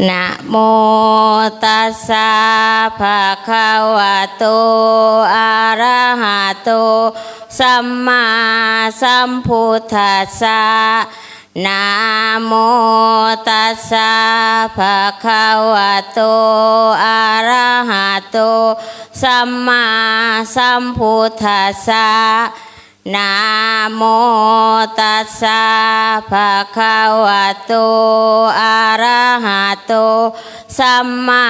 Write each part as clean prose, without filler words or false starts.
นะโมตัสสะภะคะวะโตอะระหะโตสัมมาสัมพุทธัสสะนะโมตัสสะภะคะวะโตอะระหะโตสัมมาสัมพุทธัสสะนะโมตัสสะภะคะวะโตอะระหะโตสัมมา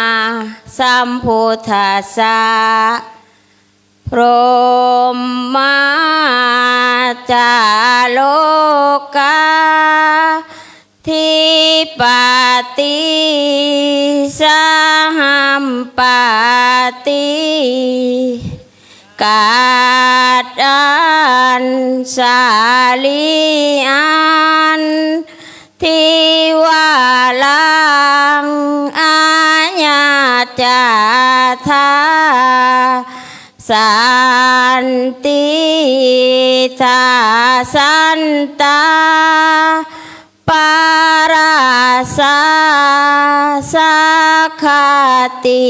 สัมพุทธัสสะพรหมจาโลกาทิปติสหัมปติกาดันสาลีอันทิวาลังอาญาจาธาสันติทาสันตาปาราสาสัคขติ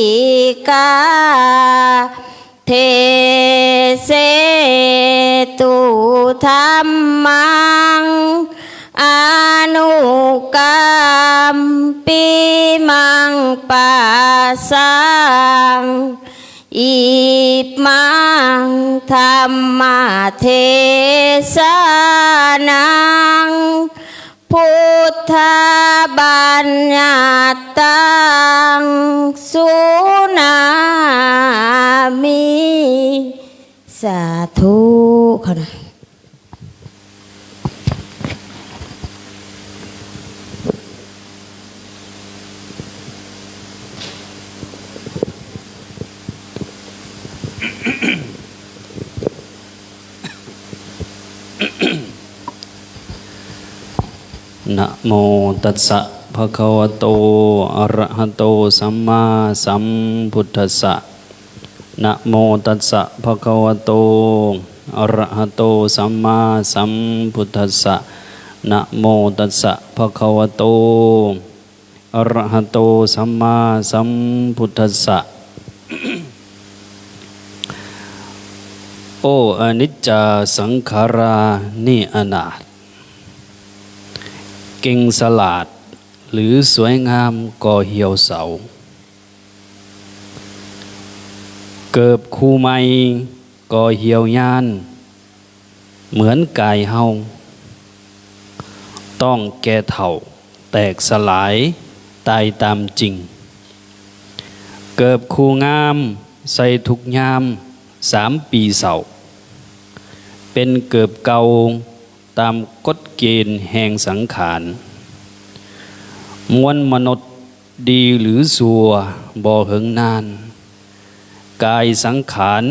กาเทเสตุธัมมังอนุกรรมปิมังปัสสังอิมังธัมมเทศนังพุทธบัญญัตังสุนามิสาธุค่ะนะนะโมตัสสะภะคะวะโตอะระหะโตสัมมาสัมพุทธัสสะนะโมตัสสะภะคะวะโตอะระหะโตสัมมาสัมพุทธัสสะนะโมตัสสะภะคะวะโตอะระหะโตสัมมาสัมพุทธัสสะโออนิจจสังขารานิอนาถเก่งสลาดหรือสวยงามก็เหี่ยวเสาเกิบคู่ใหม่ก็เหี่ยวยานเหมือนกายเฮาต้องแก่เฒ่าแตกสลายตายตามจริงเกิบคู่งามใส่ทุกยาม3 ปีเสาเป็นเกิบเก่าตามกฎเกณฑ์แห่งสังขารมวลมนุษย์ดีหรือสัวบ่เหิงนานกายสังขาร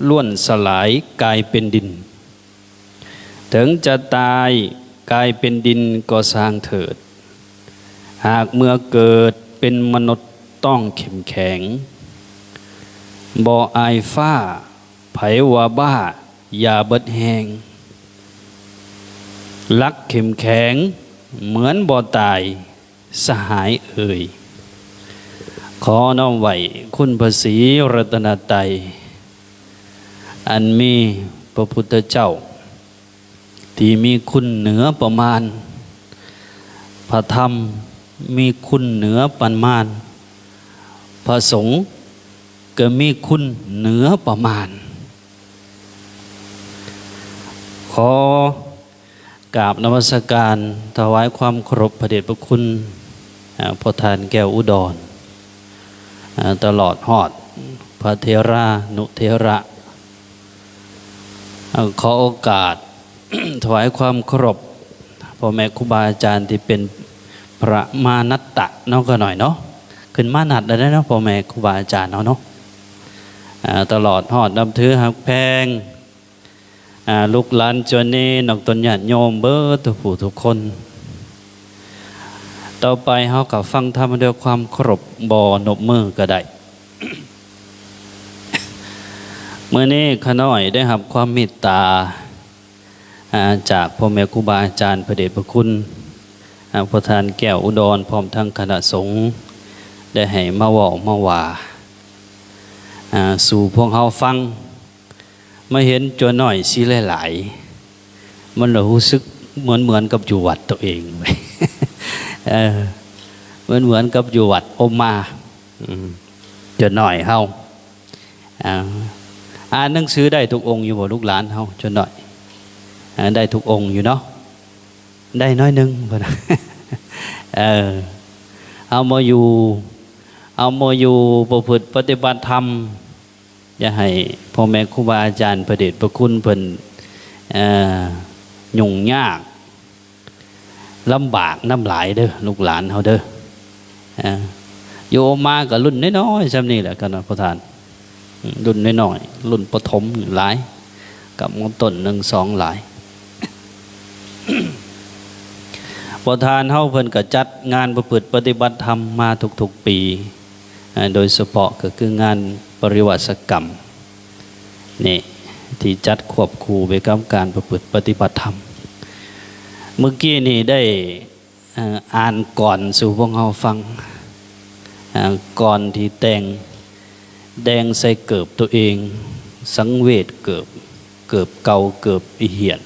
ล้วนสลายกายเป็นดินถึงจะตายกายเป็นดินก็สร้างเถิดหากเมื่อเกิดเป็นมนุษย์ต้องเข้มแข็งบ่อายฟ้าไผว่าบ้าอย่าเบิดแหงรักเข้มแข็งเหมือนบ่ตายสหายเอ่ยขอน้อมไหวคุณพระศรีรัตนตรัยอันมีพระพุทธเจ้าที่มีคุณเหนือประมาณพระธรรมมีคุณเหนือประมาณพระสงฆ์ก็มีคุณเหนือประมาณขอกราบนมัสการถวายความเคารพพระเดชพระคุณพระทานแก้วอุดรตลอดฮอดพระเทรานุเทระขอโอกาส ถวายความเคารพพ่อแม่ครูบาอาจารย์ที่เป็นพระมานัตตะเนาะก็หน่อยเนาะขึ้นมานัดได้เนาะพ่อแม่ครูบาอาจารย์เนาะตลอดฮอดนับถือหักแพงลูกหลานจวนนี้นอกตนญาติโยมเบิดทุกผู้ทุกคนต่อไปเฮากับฟังธรรมด้วยความเคารพบ่นบมือก็ได้ เมื่อนี้ข้าน้อยได้รับความเมตตาจากพ่อแม่ครูบาอาจารย์พระเดชพระคุณ ประธานแก้วอุดรพร้อมทั้งคณะสงฆ์ได้ให้มาเว้ามาว่าสู่พวกเฮาฟังมาเห็นจนหน่อยสิหลายๆมันรู้สึกเหมือนกับอยู่วัดตัวเองไป เหมือนกับอยู่วัดอมมาจนหน่อยเฮาอ่านหนังสือได้ทุกองค์อยู่บ่ลูกหลานเฮาจนหน่อยได้ทุกองค์อยู่เนาะได้น้อยนึงบ่นะเอามาอยู่ประพฤติปฏิบัติธรรมอย่าให้พ่อแม่ครูบาอาจารย์พระเดชพระคุณเพิ่นยุ่งยากลำบากน้ำหลายเด้อลูกหลานเฮาเด้อโยมมากับรุ่นน้อยๆซ้ำนี่แหละกันนะประธานรุ่นน้อยๆรุ่นประถมหลายกับมต้น1 2หลาย ประธานเฮาเพิ่นก็จัดงานประพฤติปฏิบัติธรรมมาทุกๆปีโดยเฉพาะก็คืองานปริวัติกรรมนี่ที่จัดควบคู่ไปกับการประพฤติปฏิบัติธรรมเมื่อกี้นี่ได้อ่านก่อนสู่พวกเฮาฟังก่อนที่แดงใส่เกิบตัวเองสังเวชเกิบเก่าเกิบอีเหียน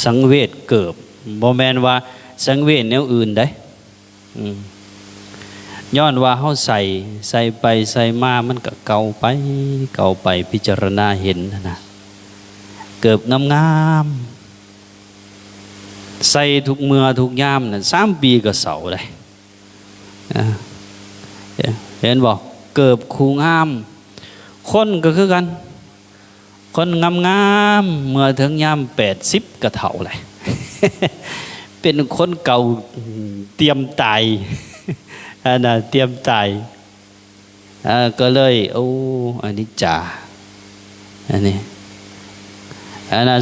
สังเวชเกิบบ่แม่นว่าสังเวชแนวอื่นได้ย้อนว่าเฮาใส่ไปใส่มามันก็เก่าไปพิจารณาเห็นนะเกิบงามๆใส่ทุกเมื่อทุกยามน่ะ3 ปีก็เสาได้เห็นบ่เกิบคูงามคนก็คือกันคนงามๆเมื่อถึงยาม80ก็เฒ่าเลย เป็นคนเก่าเตรียมตายเตรียมตายก็เลยอันนี้จ่าอันนี้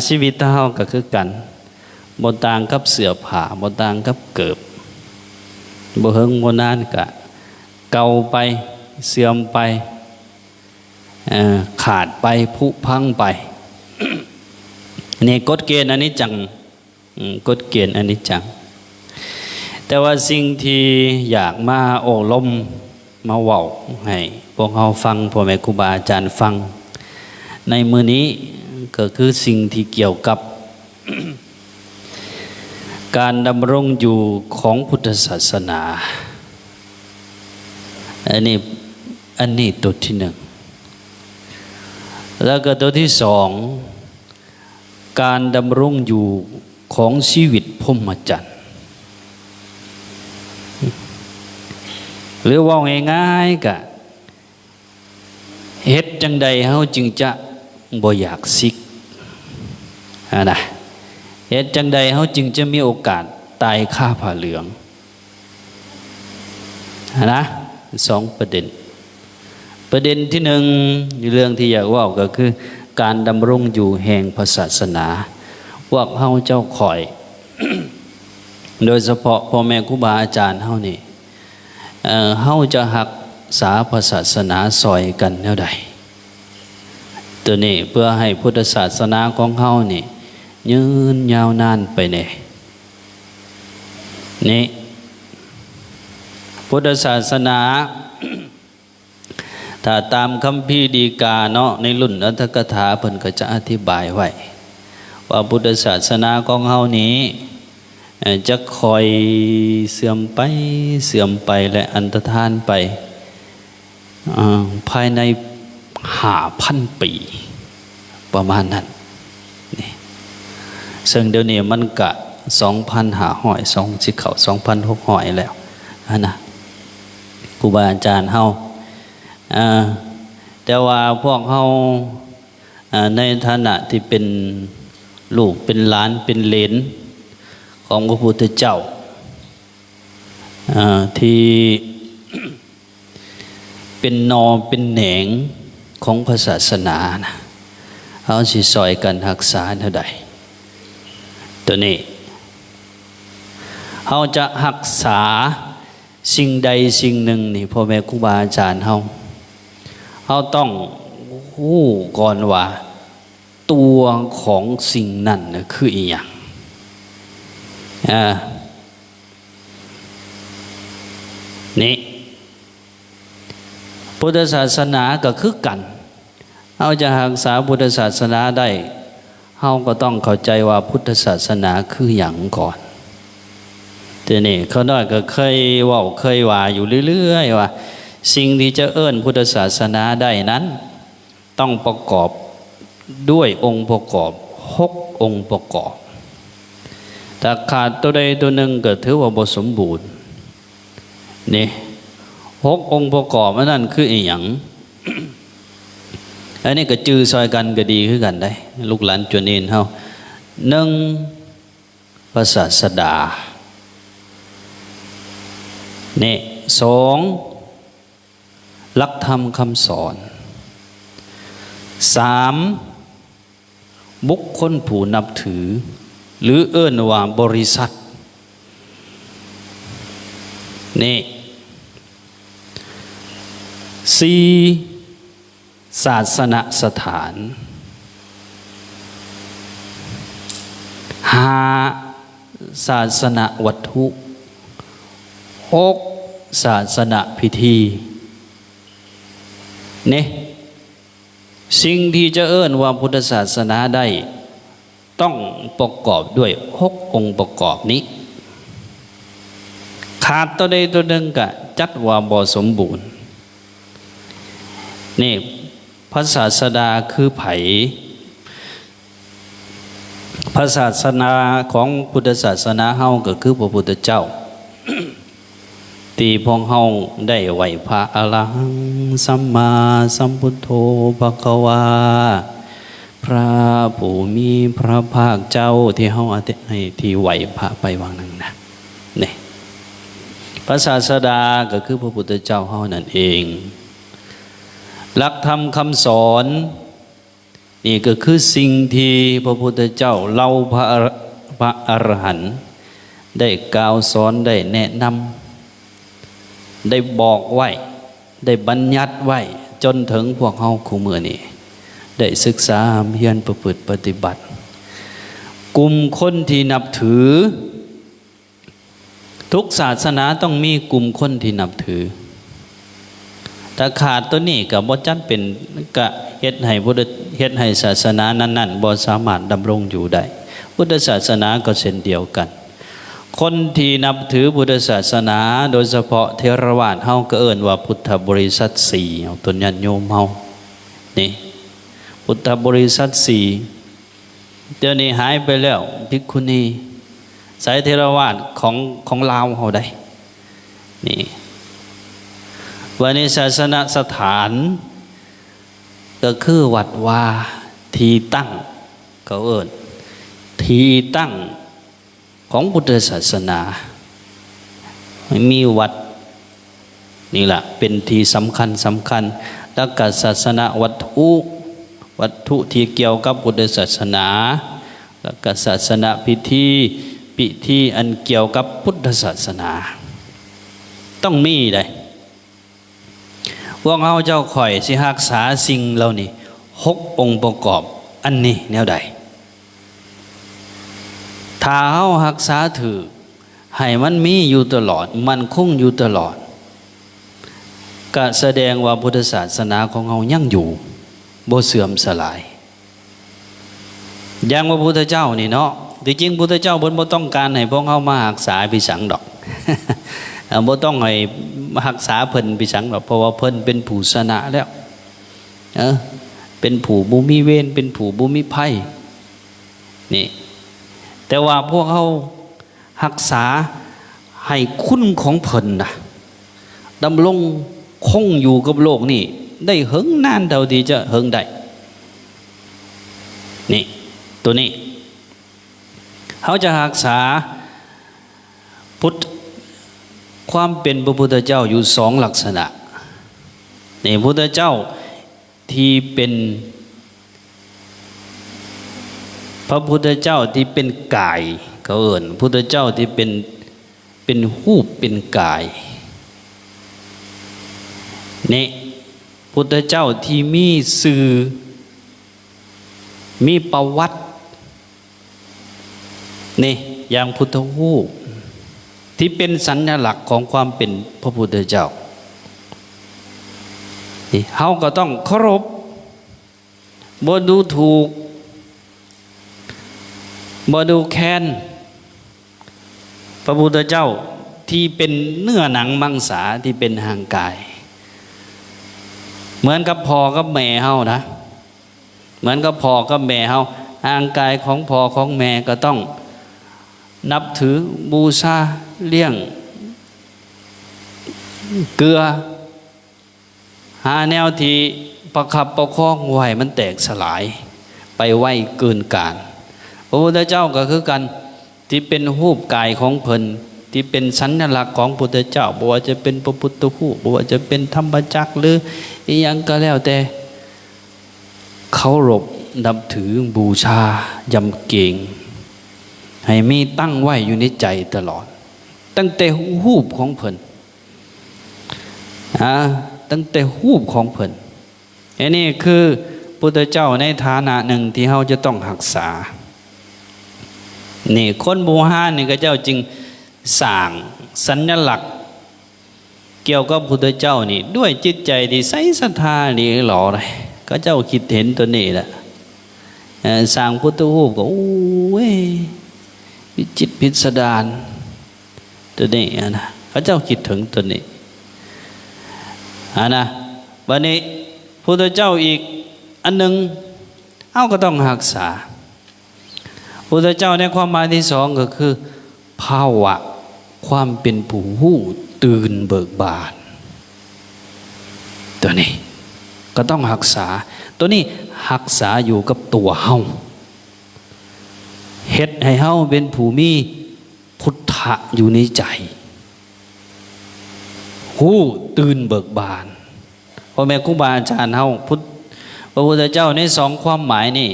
ชีวิตเฮาก็คือกันบ่ต่างกับเสื้อผ้าบ่ต่างกับเกิบบ่เฮิงบ่นานก็เก่าไปเสื่อมไปขาดไปผุพังไปนี่กฎเกณฑ์อันนี้จังกฎเกณฑ์อันนี้จังแต่ว่าสิ่งที่อยากมาโอ้ลมมาเว้าให้พวกเราฟังพ่อแม่ครูบาอาจารย์ฟังในมื้อนี้ก็คือสิ่งที่เกี่ยวกับ การดำรงอยู่ของพุทธศาสนาอันนี้ตัวที่ 1แล้วก็ตัวที่ 2การดำรงอยู่ของชีวิตพรหมจรรย์หรือว่าง่ายๆก็เฮ็ดจังใดเฮาจึงจะบ่อยากสิกนะเฮ็ดจังใดเฮาจึงจะมีโอกาสตายคาผ้าเหลืองนะ2ประเด็นที่ 1เรื่องที่อยากว่าก็คือการดำรงอยู่แห่งพระศาสนาพวกเฮาเจ้าข่อย โดยเฉพาะพ่อแม่ครูบาอาจารย์เฮานี่เฮาจะรักษาพระศาสนาซอยกันแนวใดตัวนี้เพื่อให้พุทธศาสนาของเฮานี่ยืนยาวนานไปนี่พุทธศาสนา ถ้าตามคัมภีร์ดีกาเนาะในรุ่นอัตถกถาเพิ่นก็จะอธิบายไว้ว่าพุทธศาสนาของเฮานี้จะคอยเสื่อมไปและอันตรธานไปภายใน5,000 ปีประมาณนั้นนี่ซึ่งเดี๋ยวนี้มันก็2,500 2สิเข้า 2,600 แล้วนะครูบาอาจารย์เฮาแต่ว่าพวกเฮาในฐานะที่เป็นลูกเป็นหลานเป็นเหลนของพระพุทธเจ้าที่ เป็นนอเป็นแหนงของพระศาสนานะเขาสิซอยกันรักษาเท่าใดตัวนี้เขาจะรักษาสิ่งใดสิ่งหนึ่งนี่พ่อแม่ครูบาอาจารย์เขาต้องรู้ก่อนว่าตัวของสิ่งนั้นคืออีหยัง นี่พุทธศาสนาก็คือกันเราจะรักษาพุทธศาสนาได้เราก็ต้องเข้าใจว่าพุทธศาสนาคืออย่างก่อนทีนี้เขาน้อยก็เคยว่าอยู่เรื่อยๆว่าสิ่งที่จะเอิ้นพุทธศาสนาได้นั้นต้องประกอบด้วยองค์ประกอบ6องค์ประกอบถ้าขาดตัวใดตัวหนึ่งก็ถือว่าบ่สมบูรณ์นี่6องค์ประกอบนั่นคืออีหยัง อันนี้ก็จื้อซอยกันก็ดีคือกันได้ลูกหลานจวนเอนเฮา1พระศาสดานี่2หลักธรรมคำสอน3บุคคลผู้นับถือหรือเอิ้นว่าบริษัทนี่4ศาสนสถาน5ศาสนวัตถุ6ศาสนพิธีนี่สิ่งที่จะเอิ้นว่าพุทธศาสนาได้ต้องประกอบด้วย6องค์ประกอบนี้ขาดตัวใดตัวหนึ่งก็จัดว่าบ่สมบูรณ์นี่พระศาสดาคือไผพระศาสนาของพุทธศาสนาเฮาก็คือพระพุทธเจ้า ที่พวกเฮาได้ไหวพระอรหังสัมมาสัมพุทโธภควาพระผู้มีพระภาคเจ้าที่เฮาให้ที่ไหวพระไปวางนั้นนะนี่พระศาสดาก็คือพระพุทธเจ้าเฮานั่นเองหลักธรรมคำสอนนี่ก็คือสิ่งที่พระพุทธเจ้าเล่าพระอรหันต์ได้กล่าวสอนได้แนะนำได้บอกไว้ได้บัญญัติไว้จนถึงพวกเฮาคู่มื้อนี้ได้ศึกษาเรียนประพฤติปฏิบัติกลุ่มคนที่นับถือทุกศาสนาต้องมีกลุ่มคนที่นับถือถ้าขาดตัวนี้ก็บ่จัดเป็นก็เฮ็ดให้ศาสนานั้นๆบ่สามารถดำรงอยู่ได้พุทธศาสนาก็เช่นเดียวกันคนที่นับถือพุทธศาสนาโดยเฉพาะเทรวาสเฮาก็เอิ้นว่าพุทธบริษัท4เอาต้นญาติโยมเฮานี่พุทธบริษัท4เดี๋ยวนี้หายไปแล้วภิกขุณีสายเทรวาสของลาวเฮาได้นี่วันนี้ศาสนสถานก็คือวัดวาที่ตั้งเขาเอิ้นที่ตั้งของพุทธศาสนามีวัดนี่แหละเป็นที่สำคัญแล้วก็ศาสนาวัตถุที่เกี่ยวกับพุทธศาสนาแล้วก็ศาสนาพิธีอันเกี่ยวกับพุทธศาสนาต้องมีได้พวกเราเจ้าข่อยสิรักษาสิ่งเหล่านี้6องค์ประกอบอันนี้แนวใดถ้าเฮารักษาถือให้มันมีอยู่ตลอดมันคงอยู่ตลอดก็แสดงว่าพุทธศาสนาของเฮายังอยู่บ่เสื่อมสลายอย่างว่าพระพุทธเจ้านี่เนาะที่จริงพระพุทธเจ้าเพิ่นบ่ต้องการให้พวกเฮามารักษาพิสังดอกบ่ต้องให้รักษาเพิ่นพิสังดอกเพราะว่าเพิ่นเป็นผู้ชนะแล้วเป็นผู้บ่มีเวรเป็นผู้บ่มีภัยนี่แต่ว่าพวกเขารักษาให้คุณของเพิ่นนะดำรงคงอยู่กับโลกนี่ได้เหิงนานเท่าที่จะเหิงได้นี่ตัวนี้เขาจะรักษาพุทธความเป็นพระพุทธเจ้าอยู่2ลักษณะนี่พระพุทธเจ้าที่เป็นพระพุทธเจ้าที่เป็นกายเขาเอิ้นพุทธเจ้าที่เป็นรูปเป็นกายนี่พุทธเจ้าที่มีสื่อมีประวัตินี่ อย่างพุทธรูปที่เป็นสัญลักษณ์ของความเป็นพระพุทธเจ้าเฮาก็ต้องเคารพบ่ดูถูกบ่ดูแค้นพระพุทธเจ้าที่เป็นเนื้อหนังมังสาที่เป็นห่างกายเหมือนกับพ่อกับแม่เฮานะเหมือนกับพ่อกับแม่เฮาห่างกายของพ่อของแม่ก็ต้องนับถือบูชาเลี้ยงเกลือหาแนวที่ประคับประคองไว้มันแตกสลายไปไวเกินการพระพุทธเจ้าก็คือกันที่เป็นรูปกายของเพิ่นที่เป็นสัญลักษณ์ของพุทธเจ้าบ่ว่าจะเป็นพระพุทธรูปบ่ว่าจะเป็นธรรมจักรหรืออีหยังก็แล้วแต่เคารพนับถือบูชายำเกรงให้มีตั้งไว้อยู่ในใจตลอดตั้งแต่รูปของเพิ่นตั้งแต่รูปของเพิ่นอันนี้คือพุทธเจ้าในฐานะหนึ่งที่เราจะต้องรักษานี่คนโบราณนี่ก็เจ้าจึงสร้างสัญลักษณ์เกี่ยวกับพุทธเจ้านี่ด้วยจิตใจที่ใสศรัทธานี่หล่อเลยก็เจ้าคิดเห็นตัวนี้แหละสร้างพุทธรูปก็โอ้ยวิจิตรพิสดารตัวนี้นะเขาเจ้าคิดถึงตัวนี้นะวันนี้พุทธเจ้าอีกอันหนึ่งเอาก็ต้องรักษาพุทธเจ้าในความหมายที่สองก็คือภาวะความเป็นผู้รู้ตื่นเบิกบานตัวนี้ก็ต้องรักษาตัวนี้รักษาอยู่กับตัวเฮาเฮ็ดให้เฮาเป็นผู้มีพุทธะอยู่ในใจรู้ตื่นเบิกบานพ่อแม่ครูบาอาจารย์เฮาพระพุทธเจ้าในสองความหมายนี่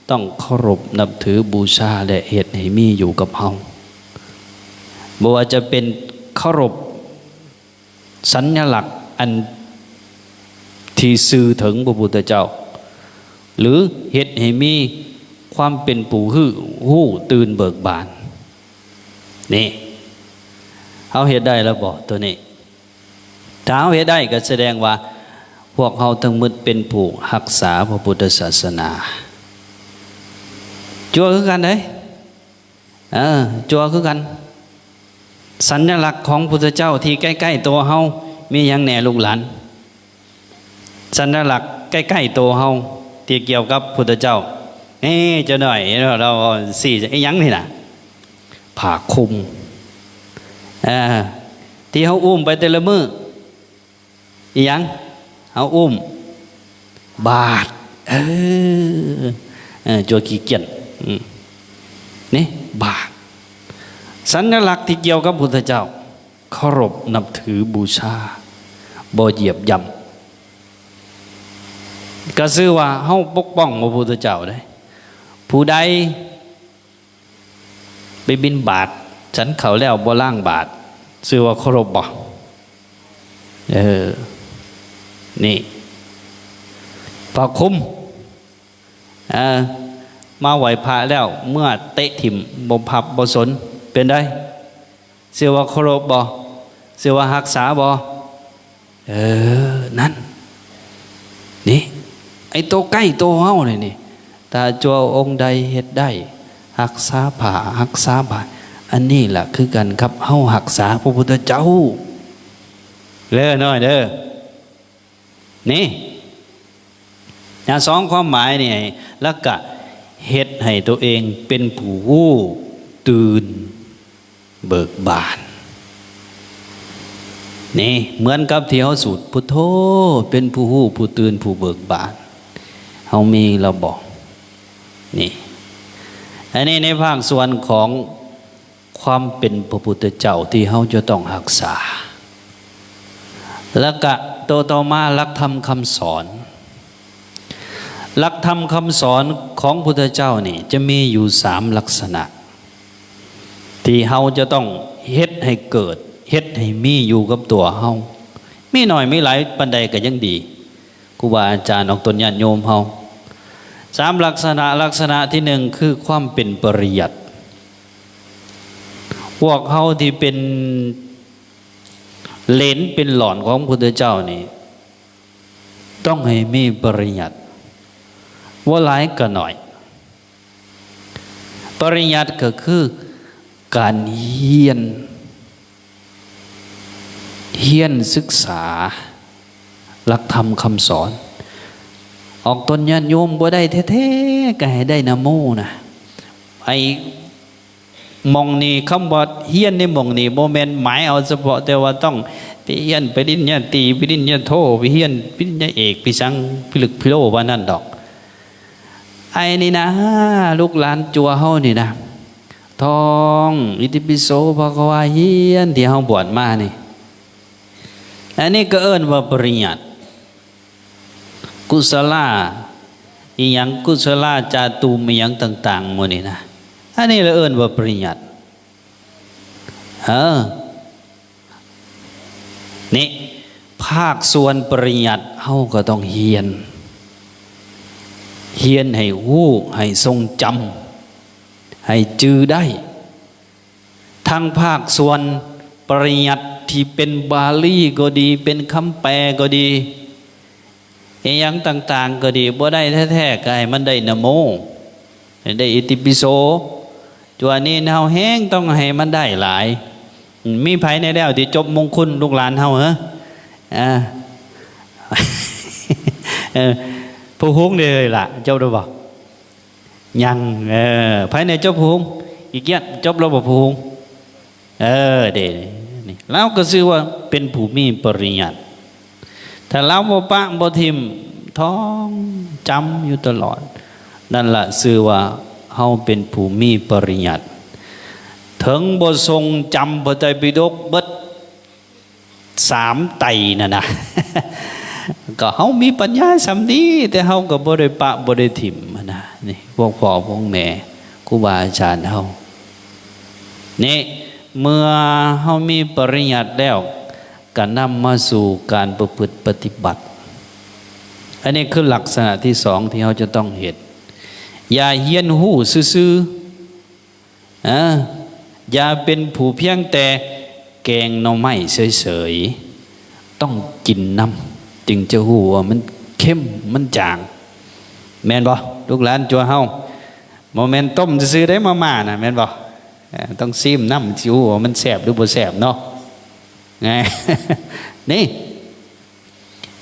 ต้องเคารพนับถือบูชาและเฮ็ดให้มีอยู่กับเฮาบ่ว่าจะเป็นเคารพสัญลักษณ์อันที่สื่อถึงพระพุทธเจ้าหรือเฮ็ดให้มีความเป็นผู้รู้ตื่นเบิกบานนี่เฮาเฮ็ดได้แล้วบ่ตัวนี้ถ้าเฮาเฮ็ดได้ก็แสดงว่าพวกเฮาทั้งหมดเป็นผู้รักษาพระพุทธศาสนาจัวคือกันเด้จัวคือกันสัญลักษณ์ของพุทธเจ้าที่ใกล้ๆตัวเฮามีหยังแหน่ลูกหลานสัญลักษณ์ใกล้ๆตัวเฮาที่เกี่ยวกับพุทธเจ้าจะหน่อยเราสี่ไอ้หยังนี่น่ะผ้าคลุมที่เฮาอุ้มไปแต่ละมื้ออีหยังเฮาอุ้มบาทจัวขี้เกียจนี่บาทสัญลักษณ์ที่เกี่ยวกับพุทธเจ้าเคารพนับถือบูชาบ่เหยียบย่ำก็ชื่อว่าเฮาปกป้องพระพุทธเจ้าได้ผู้ใดไปบิณฑบาตฉันเขาแล้วบ่ล้างบาตรชื่อว่าเคารพบ่นี่ผ้าคลุมมาไหวพระแล้วเมื่อเตะถิ่มบ่พับบ่สนเป็นได้เสียว่าเคารพบ่เสียว่ารักษาบ่นั่นนี่ไอ้ตัวใกล้ตัวเฮานี่ถ้าจัวองค์ใดเฮ็ดได้รักษาผ้ารักษาบาตรอันนี้ล่ะคือกันครับเฮารักษาพระพุทธเจ้าเด้อน้อยเด้อนี่สองความหมายนี่แล้วก็เฮ็ดให้ตัวเองเป็นผู้รู้ตื่นเบิกบานนี่เหมือนกับที่เฮาสูตรพุทโธเป็นผู้รู้ผู้ตื่นผู้เบิกบานเฮามีเราบอกนี่อันนี้ในภาคส่วนของความเป็นพระพุทธเจ้าที่เฮาจะต้องรักษาแล้วก็ต่อมาหลักธรรมคำสอนหลักธรรมคำสอนของพุทธเจ้านี่จะมีอยู่3ลักษณะที่เฮาจะต้องเฮ็ดให้เกิดเฮ็ดให้มีอยู่กับตัวเฮามีหน่อยมีหลายปานใดก็ยังดีครูบาอาจารย์ออกตนญาติโยมเฮา3ลักษณะที่1คือความเป็นปริยัติ พวกเฮาที่เป็นเหลนเป็นหลอนของพระพุทธเจ้านี่ต้องให้มีปริยัติว่าหลายก็หน่อยปริยัติก็คือการเรียนศึกษาหลักธรรมคำสอนออกตนญาติโยมบ่ได้แท้ๆก็ให้ได้นะโมนะไอ้มองนี่คำว่าเฮียนในมองนี่บ่แม่นหมายเอาเฉพาะแต่ว่าต้องไปเฮียนไปปริญญาตรีปริญญาโทไปเฮียนปริญญาเอกไปสังพิลึกพิโลว่านั่นดอกไอ้นี่นะลูกหลานจัวเฮานี่นะท่องอิติปิโสภควาเฮียนที่เฮาบวชมานี่อันนี้ก็เอิ้นว่าปริญญากุศลาอีหยังกุศลาจาตุมอีหยังต่างๆหมดนี่นะอันนี้เราเอิ้นว่าปริญญานี่ภาคส่วนปริญญาเฮาก็ต้องเฮียนให้ฮู้ให้ทรงจำให้จื้อได้ทั้งภาคส่วนปริญญาที่เป็นบาลีก็ดีเป็นคำแปลก็ดีอย่างต่างๆก็ดีบ่ได้แท้ๆก็ให้มันได้นะโมได้อิติปิโสตัวนี้เฮาแห้งต้องให้มันได้หลายมีไผในแล้วที่จบมงคลลูกหลานเฮาเหรอผู้ฮุ้งเลยล่ะเจ้าดูบ่ยังไผในจบผู้ฮุ้งอีกเกียรติจบแล้วบ่ผู้ฮุ้งเด้นี่แล้วก็ชื่อว่าเป็นผู้มีปริญญาถ้าเราบ่ปะบ่ทิมท้องจำอยู่ตลอดนั่นล่ะชื่อว่าเฮาเป็นผู้มีปริญญาถึงบ่ทรงจำพระไตรปิฎกเบิด3 ไตรนั่นนะ ก็เฮามีปัญญาสำนี้แต่เฮาก็บ่ได้ปะบ่ได้ทิมนะนี่พวกพ่อพวกแม่ครูบาอาจารย์เฮานี่เมื่อเฮามีปริญญาแล้วก็นำมาสู่การประพฤติปฏิบัติอันนี้คือลักษณะที่2ที่เราจะต้องเห็นอย่าเฮียนหู้ซื่อๆอย่าเป็นผู้เพียงแต่แกงหน่อไม้เฉยๆต้องกินน้ำจึงจะหู้ว่ามันเข้มมันจางแม่นบ่ลูกหลานจัวเฮาบ่แม่นต้มซื่อๆได้มาม่าน่ะแม่นบ่ต้องซิมน้ำสิหู้ว่ามันแซ่บหรือบ่แซ่บเนาะไง นี่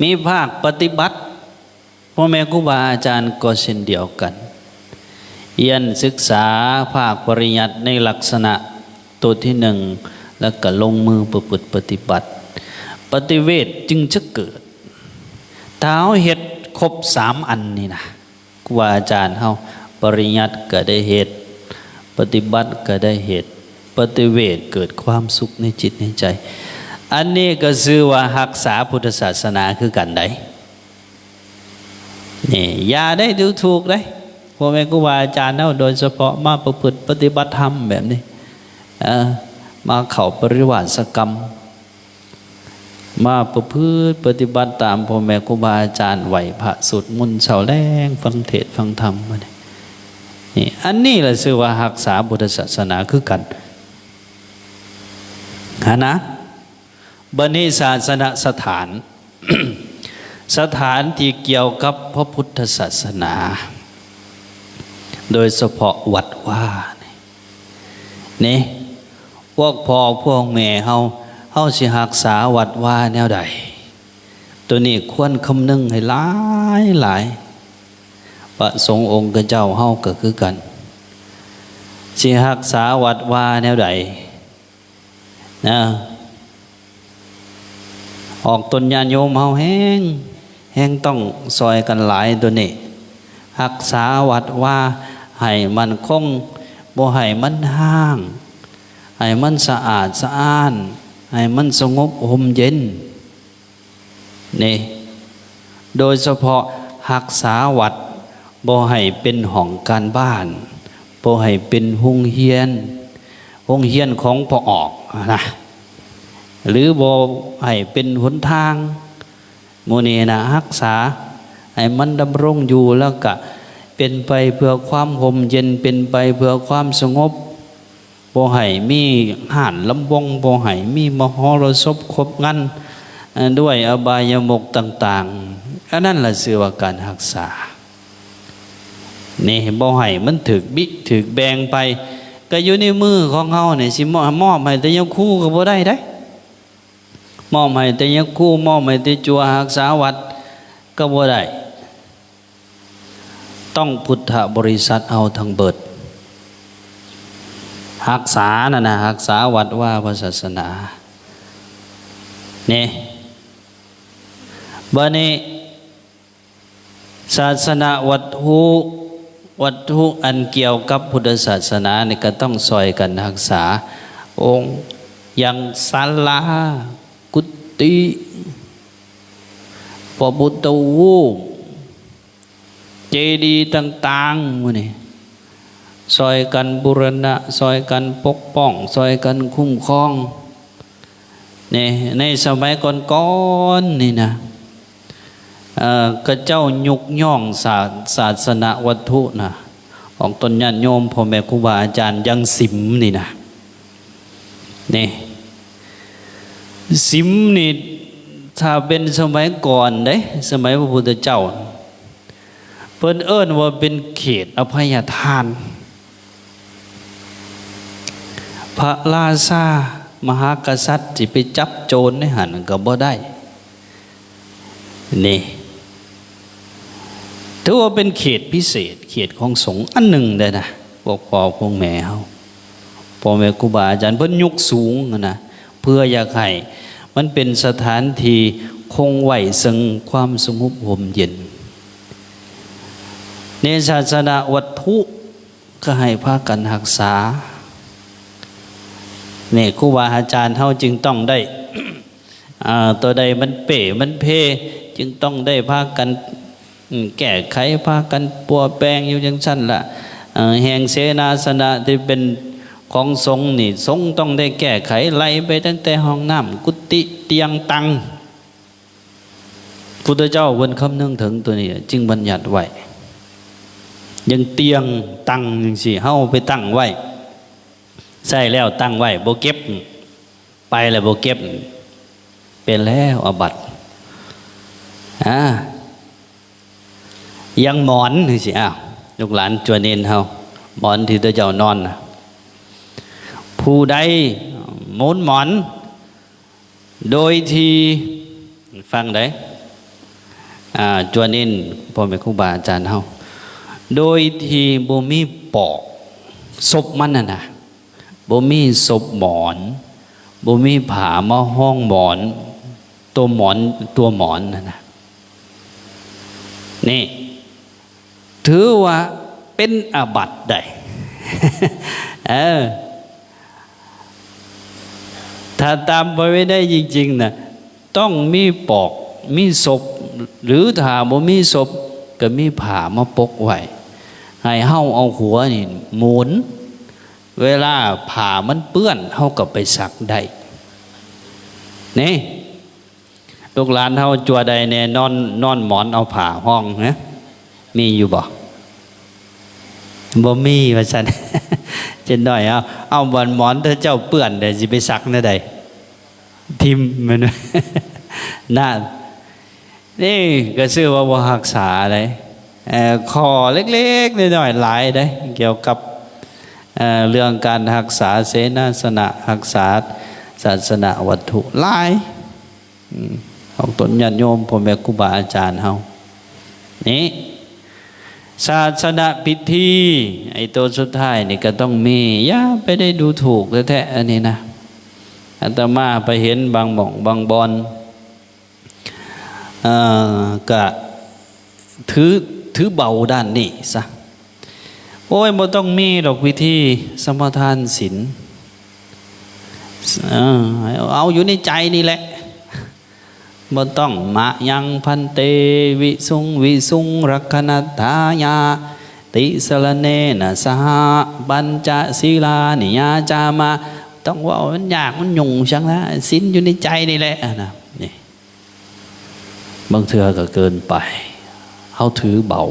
มีภาคปฏิบัติพ่อแม่ครูบาอาจารย์ก็เช่นเดียวกันเรียนศึกษาภาคปริยัติในลักษณะตัวที่1แล้วก็ลงมือประพฤติปฏิบัติปฏิเวทจึงจะเกิดถ้าเฮาเฮ็ดครบ3 อันนี่นะครูบาอาจารย์เฮาปริยัติก็ได้เหตุปฏิบัติก็ได้เหตุปฏิเวทเกิดความสุขในจิตในใจอันนี้ก็ชื่อว่ารักษาพุทธศาสนาคือกันได้นี่อย่าได้ดูถูกได้พ่อแม่ครูบาอาจารย์เฮาโดยเฉพาะมาประพฤติปฏิบัติธรรมแบบนี้มาเข้าปริวาสกรรมมาประพฤติปฏิบัติตามพ่อแม่ครูบาอาจารย์ไหวพระสวดมนต์เช้าแลงฟังเทศน์ฟังธรรมมานี่อันนี้แหละชื่อว่ารักษาพุทธศาสนาคือกันนะบัดนี้ศาสนสถาน สถานที่เกี่ยวกับพระพุทธศาสนาโดยเฉพาะวัดว่านี่พวกพ่อพวกแม่เฮาสิรักษาวัดว่าแนวใดตัวนี้ควรคำนึงให้หลายพระสงฆ์องค์เจ้าเฮาก็คือกันสิรักษาวัดว่าแนวใดนะออกตนญาณโยมเฮาแห้งต้องซอยกันหลายตัวนี้รักษาวัดว่าให้มันคงบ่ให้มันห่างให้มันสะอาดสะอ้านให้มันสงบห่มเย็นนี่โดยเฉพาะรักษาวัดบ่ให้เป็นห้องการบ้านบ่ให้เป็นโรงเรียนของพอออกนะหรือบ่ให้เป็นหนทางโมเนนะรักษาให้มันดำรงอยู่แล้วก็เป็นไปเพื่อความห่มเย็นเป็นไปเพื่อความสงบ บ่ให้มีห่านลำวงบ่ให้มีมหรสพคบงันด้วยอบายมุขต่างๆอันนั้นล่ะชื่อว่าการรักษานี่บ่ให้มันถึกบิถึกแบ่งไปก็อยู่ในมือของเฮานี่สิมอบให้แต่ยกคู่ก็บ่ได้เด้มอบให้แต่ยกคู่มอบให้แต่จัวรักษาวัดก็บ่ได้ต้องพุทธบริษัทเอาทั้งเบิดรักษาน่ะนะรักษาวัดว่าศาสนานี่บัดนี้ศาสนาวัตถุอันเกี่ยวกับพุทธศาสนานี่ก็ต้องซอยกันรักษาองค์อย่างศาลากุฏิพระพุทธรูปเจดีย์ต่างๆมื้อนี้ซอยกันบูรณะซอยกันปกป้องซอยกันคุ้มครองนี่ในสมัยก่อนๆนี่นะก็เจ้ายุกย่องศาสนาวัตถุนะของตนญาติโยมพ่อแม่ครูบาอาจารย์ยังสิมนี่นะนี่สิมนี่ถ้าเป็นสมัยก่อนเด้สมัยพระพุทธเจ้าเพิ่นเอิ้นว่าเป็นเขตอภัยทานพระราชามหากษัตริย์ที่ไปจับโจรในหันก็บ่ได้นี่ถือว่าเป็นเขตพิเศษเขตของสงฆ์อันหนึ่งได้นะพวกพ่อพวกแม่เฮาพ่อแม่ครูบาอาจารย์เพิ่นยกสูงนะเพื่ออยากให้มันเป็นสถานที่คงไว้ซึ่งความสงบร่มเย็นในศาสนาวัตถุก็ให้พากันรักษาเนี่ยครูบาอาจารย์เฮาจึงต้องได้ ตัวใดมันเป๋มันเพจึงต้องได้พากันแก้ไขพากันปัวแปลงอยู่จังซั่นล่ะแห่งเสนาสนะที่เป็นของสงฆ์นี่สงฆ์ต้องได้แก้ไขไล่ไปตั้งแต่ห้องน้ำกุฏิเตียงตังพุทธเจ้าเพิ่นคำนึงถึงตัวนี้จึงบัญญัติไว้ยังเตียงตังจังซี่เฮาไปตั้งไว้ใส่แล้วตั้งไว้บ่เก็บไปแล้วบ่เก็บเป็นแล้วอาบัติยังหมอนนี่สิลูกหลานจวนเนนเฮาหมอนที่ตัวเจ้านอนนะผู้ใดหมุนหมอนโดยที่ฟังได้จวนเนนพ่อแม่ครูบาอาจารย์เฮาโดยที่บ่มีปอกศพมันน่ะนะบ่มีศพหมอนบ่มีผ้ามาห้องหมอนตัวหมอนน่ะนะนี่ถือว่าเป็นอาบัติได้ ถ้าตามไปไม่ได้จริงๆนะต้องมีปอกมีศพหรือถ้าบ่มีศพก็มีผ้ามาปกไว้ให้เฮาเอาหัวนี่หมุนเวลาผ้ามันเปื้อนเฮาก็ไปซักได้นี่ลูกหลานเฮาจัวใดแน่นอนหมอนเอาผ้าห้องนะมีอยู่บ่มีว่าซั่น เจนหน่อยเอาบอนหมอนถ้าเจ้าเปื้อนได้สิไปซักแนวใดทิ่มมัน น่านี่ก็ชื่อว่าบ่รักษาอะไรข้อเล็กๆน้อยๆหลายได้เกี่ยวกับเรื่องการรักษาเสนาสนะรักษาศาสนาวัตถุหลายของตนญาติโยมพ่อแม่ครูบาอาจารย์เฮานี่ศาสนาพิธีไอ้ตัวสุดท้ายนี่ก็ต้องมีอย่าไปได้ดูถูกแท้ๆอันนี้นะอาตมาไปเห็นบางหม่องบางบอนก็ถือเบาด้านนี้ซะโอ้ยบ่ต้องมีดอกวิธีสมทานศีลเอาอยู่ในใจนี่แหละบ่ต้องมะยังพันเตวิสุงรักขณทายาติสรเนนะสหบัญจศีลานิยาจามาต้องว่ามันยากมันยุ่งจังนะศีลอยู่ในใจนี่แหละนะนี่บางเทื่อก็เกินไปเฮาถือเบา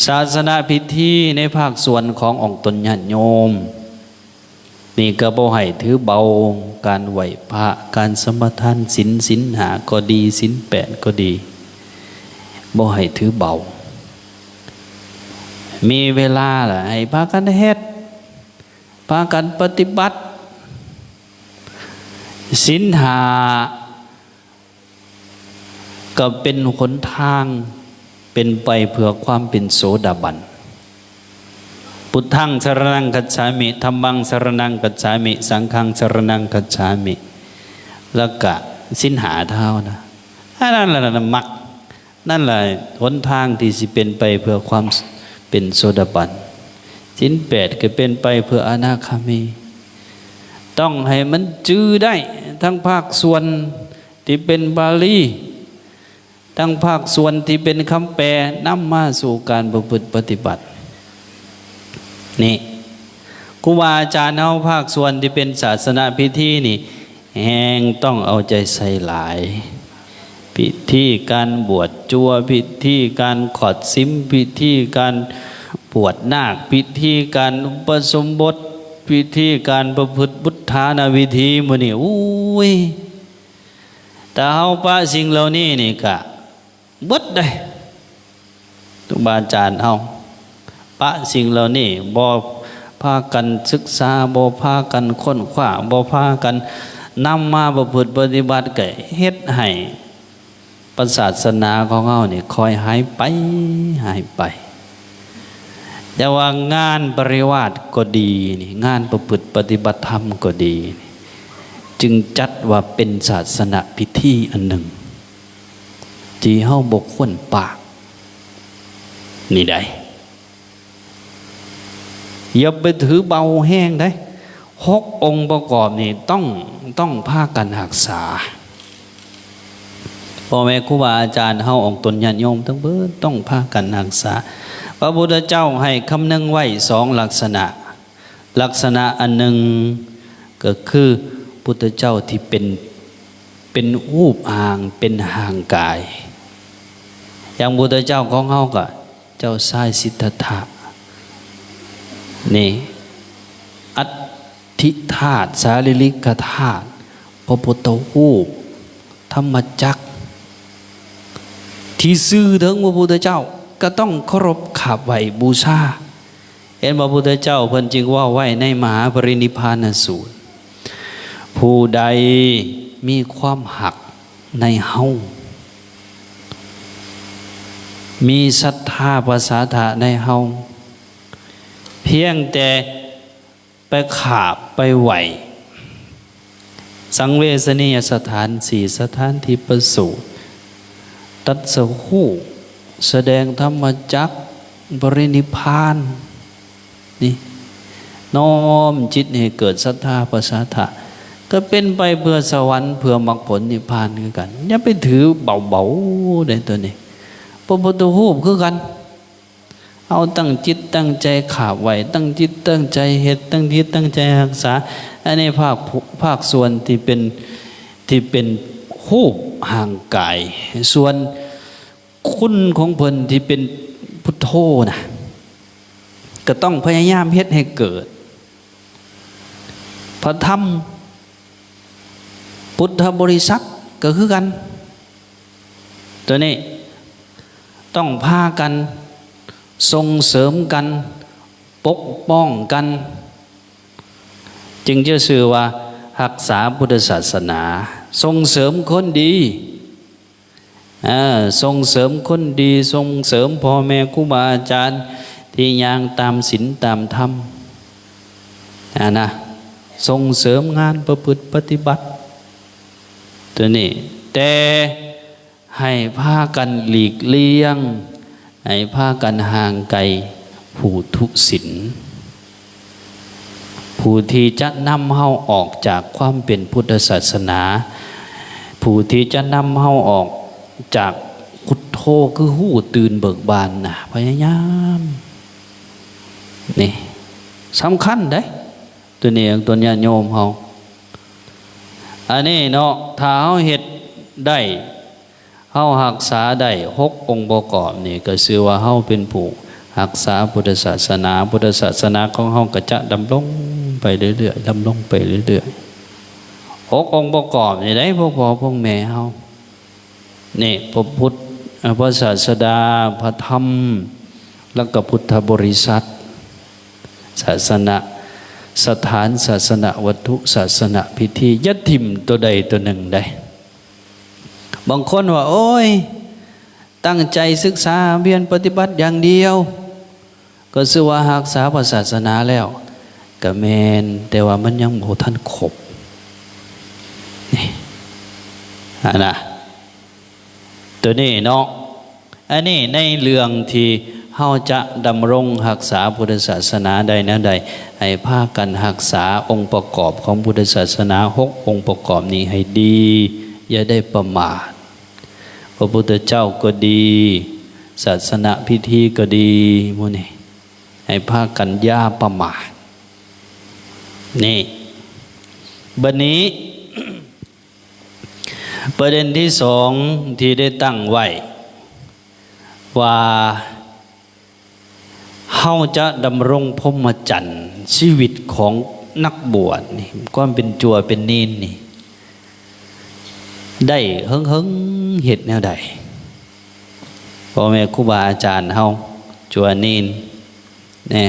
ศาสนาพิธีในภาคส่วนขององค์ตนญาติโยม นี่ก็บ่ให้ถือเบาการไหวพระการสมทานศีลหาก็ดีศีล8ก็ดีบ่ให้ถือเบามีเวลาล่ะให้พากันเฮ็ดพากันปฏิบัติศีลหาก็เป็นหนทางเป็นไปเพื่อความเป็นโสดาบันพุทธังสรณังคัจฉามิธัมมังสรณังคัจฉามิสังฆังสรณังคัจฉามิแล้วก็ศีลหาเท่านะนั่นแหละมรรคนั่นแหละหนทางที่สิเป็นไปเพื่อความเป็นโสดาบันศีล8ก็เป็นไปเพื่ออนาคามีต้องให้มันจื้อได้ทั้งภาคส่วนที่เป็นบาลีทั้งภาคส่วนที่เป็นคำแปลนำมาสู่การประพฤติปฏิบัตินี่ครูบาอาจารย์เอาภาคส่วนที่เป็นศาสนาพิธีนี่แห่งต้องเอาใจใส่หลายพิธีการบวชจัวพิธีการขอดซิมพิธีการบวชนาคพิธีการอุปสมบทพิธีการประพฤติบุตฐานาวิธีมื้อนี้อุ้ยแต่เฮาปะสิ่งเหล่านี้นี่ก็เบิดได้ครูบาอาจารย์เฮาปะสิ่งเหล่านี้บ่พากันศึกษาบ่พากันค้นคว้าบ่พากันนำมาประพฤติปฏิบัติก็เฮ็ดให้ศาสนาของเฮานี่ค่อยหายไปแต่ว่างานปริวาสก็ดีนี่งานประพฤติปฏิบัติธรรมก็ดีจึงจัดว่าเป็นศาสนาพิธีอันหนึ่งที่เฮาบ่ควรปากนี่ได้อย่าไปถือเบาแห้งได้6องค์ประกอบนี่ต้องพากันรักษาพ่อแม่ครูบาอาจารย์เฮาองค์ตนญาติโยมทั้งเบิดต้องพากันรักษาพระพุทธเจ้าให้คำนึงไว้2ลักษณะอันหนึ่งก็คือพุทธเจ้าที่เป็นรูปห่างเป็นห่างกายอย่างพุทธเจ้าของเฮาก็เจ้าชายสิทธัตถะนี่อัตถิธาตุสารีริกธาตุพระพุทธรูปธรรมจักรที่ซื่อถึงพระพุทธเจ้าก็ต้องเคารพขับไหวบูชาเห็นพระพุทธเจ้าเพิ่นจึงว่าไว้ในมหาปรินิพพานสูตรผู้ใดมีความหักในเฮามีศรัทธาประสาทะในเฮาเพียงแต่ไปขาบไปไหวสังเวชนียสถาน4สถานที่ประสูติตัดสหูแสดงธรรมจักรปรินิพพานนี่น้อมจิตให้เกิดศรัทธาประสาทะก็เป็นไปเพื่อสวรรค์เพื่อมรรคผลนิพพานคือกันอย่าไปถือเบาๆในตัวนี้พระพุทธรูปคือกันเอาตั้งจิตตั้งใจขาบไว้ตั้งจิตตั้งใจเฮ็ดตั้งจิตตั้งใจรักษาอันนี้ภาคส่วนที่เป็นรูปห่างกายส่วนคุณของเพิ่นที่เป็นพุทโธนะก็ต้องพยายามเฮ็ดให้เกิดพระธรรมพุทธบริษัทก็คือกันตัวนี้ต้องพากันส่งเสริมกันปกป้องกันจึงจะชื่อว่ารักษาพุทธศาสนาส่งเสริมคนดีส่งเสริมคนดีส่งเสริมพ่อแม่ครูบาอาจารย์ที่ย่างตามศีลตามธรรมนะส่งเสริมงานประพฤติปฏิบัติตัวนี้แต่ให้พากันหลีกเลี่ยงให้พากันห่างไกลผู้ทุศีลผู้ที่จะนำเฮาออกจากความเป็นพุทธศาสนาผู้ที่จะนำเฮาออกจากพุทโธคือหู้ตื่นเบิกบานนะพยายามนี่สำคัญได้ตัวนี้ตัวญาติโยมเฮาอันนี้เนาะถ้าเฮาเฮ็ดได้เฮารักษาได้6องค์ประกอบนี่ก็ชื่อว่าเฮาเป็นผู้รักษาพุทธศาสนาของเฮาก็จะดำรง ไปเรื่อยๆดำรงไปเรื่อยๆองค์ประกอบนี่ได้พวกพ่อพวกแม่เฮานี่พระพุทธพระศาสดาพระธรรมแล้วก็พุทธบริษัทศาสนาสถานศาสนาวัตถุศาสนาพิธียัดทิมตัวใดตัวหนึ่งได้บางคนว่าโอ้ยตั้งใจศึกษาเรียนปฏิบัติอย่างเดียวก็ชื่อว่ารักษาศาสนาแล้วก็แม่นแต่ว่ามันยังบ่ทันครบนี่นะตัวนี้เนาะอันนี้ในเรื่องที่เฮาจะดำรงรักษาพุทธศาสนาใดแนวใดให้พากันรักษาองค์ประกอบของพุทธศาสนา6องค์ประกอบนี้ให้ดีอย่าได้ประมาทพระพุทธเจ้าก็ดีศาสนาพิธีก็ดีหมู่นี้ให้พากันอย่าประมาทนี่บัดนี้ ประเด็นที่สองที่ได้ตั้งไว้ว่าเฮาจะดำรงพรหมจรรย์ชีวิตของนักบวชนี่ความเป็นจัวเป็นนีนนี่ได้เฮิงเฮ็ดแนวใดพ่อแม่ครูบาอาจารย์เฮาจัวนีนเนี่ย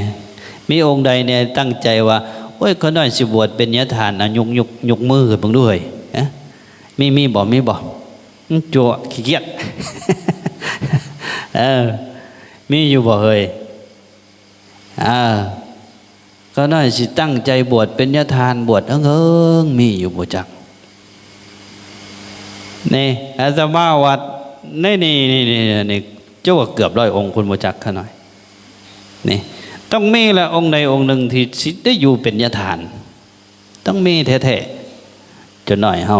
มีองค์ใดเนี่ยตั้งใจว่าโอ้ยคนน้อยสิบวชเป็นยะทานยกมือขึ้นเบิ่งด้วยมีบ่จัวขี้เกียจ มีอยู่บ่เฮ้ยก็น้อยสิตั้งใจบวชเป็นยะทานบวชเอิงมีอยู่บ่จักนี่อาตมาวัดนี่เจ้าว่าเกือบ100องค์คุณบ่จักข้าหน่อยนี่ต้องมีละองค์ใดองค์หนึ่งที่สิได้อยู่เป็นยะทานต้องมีแท้ๆจะหน่อยเฮา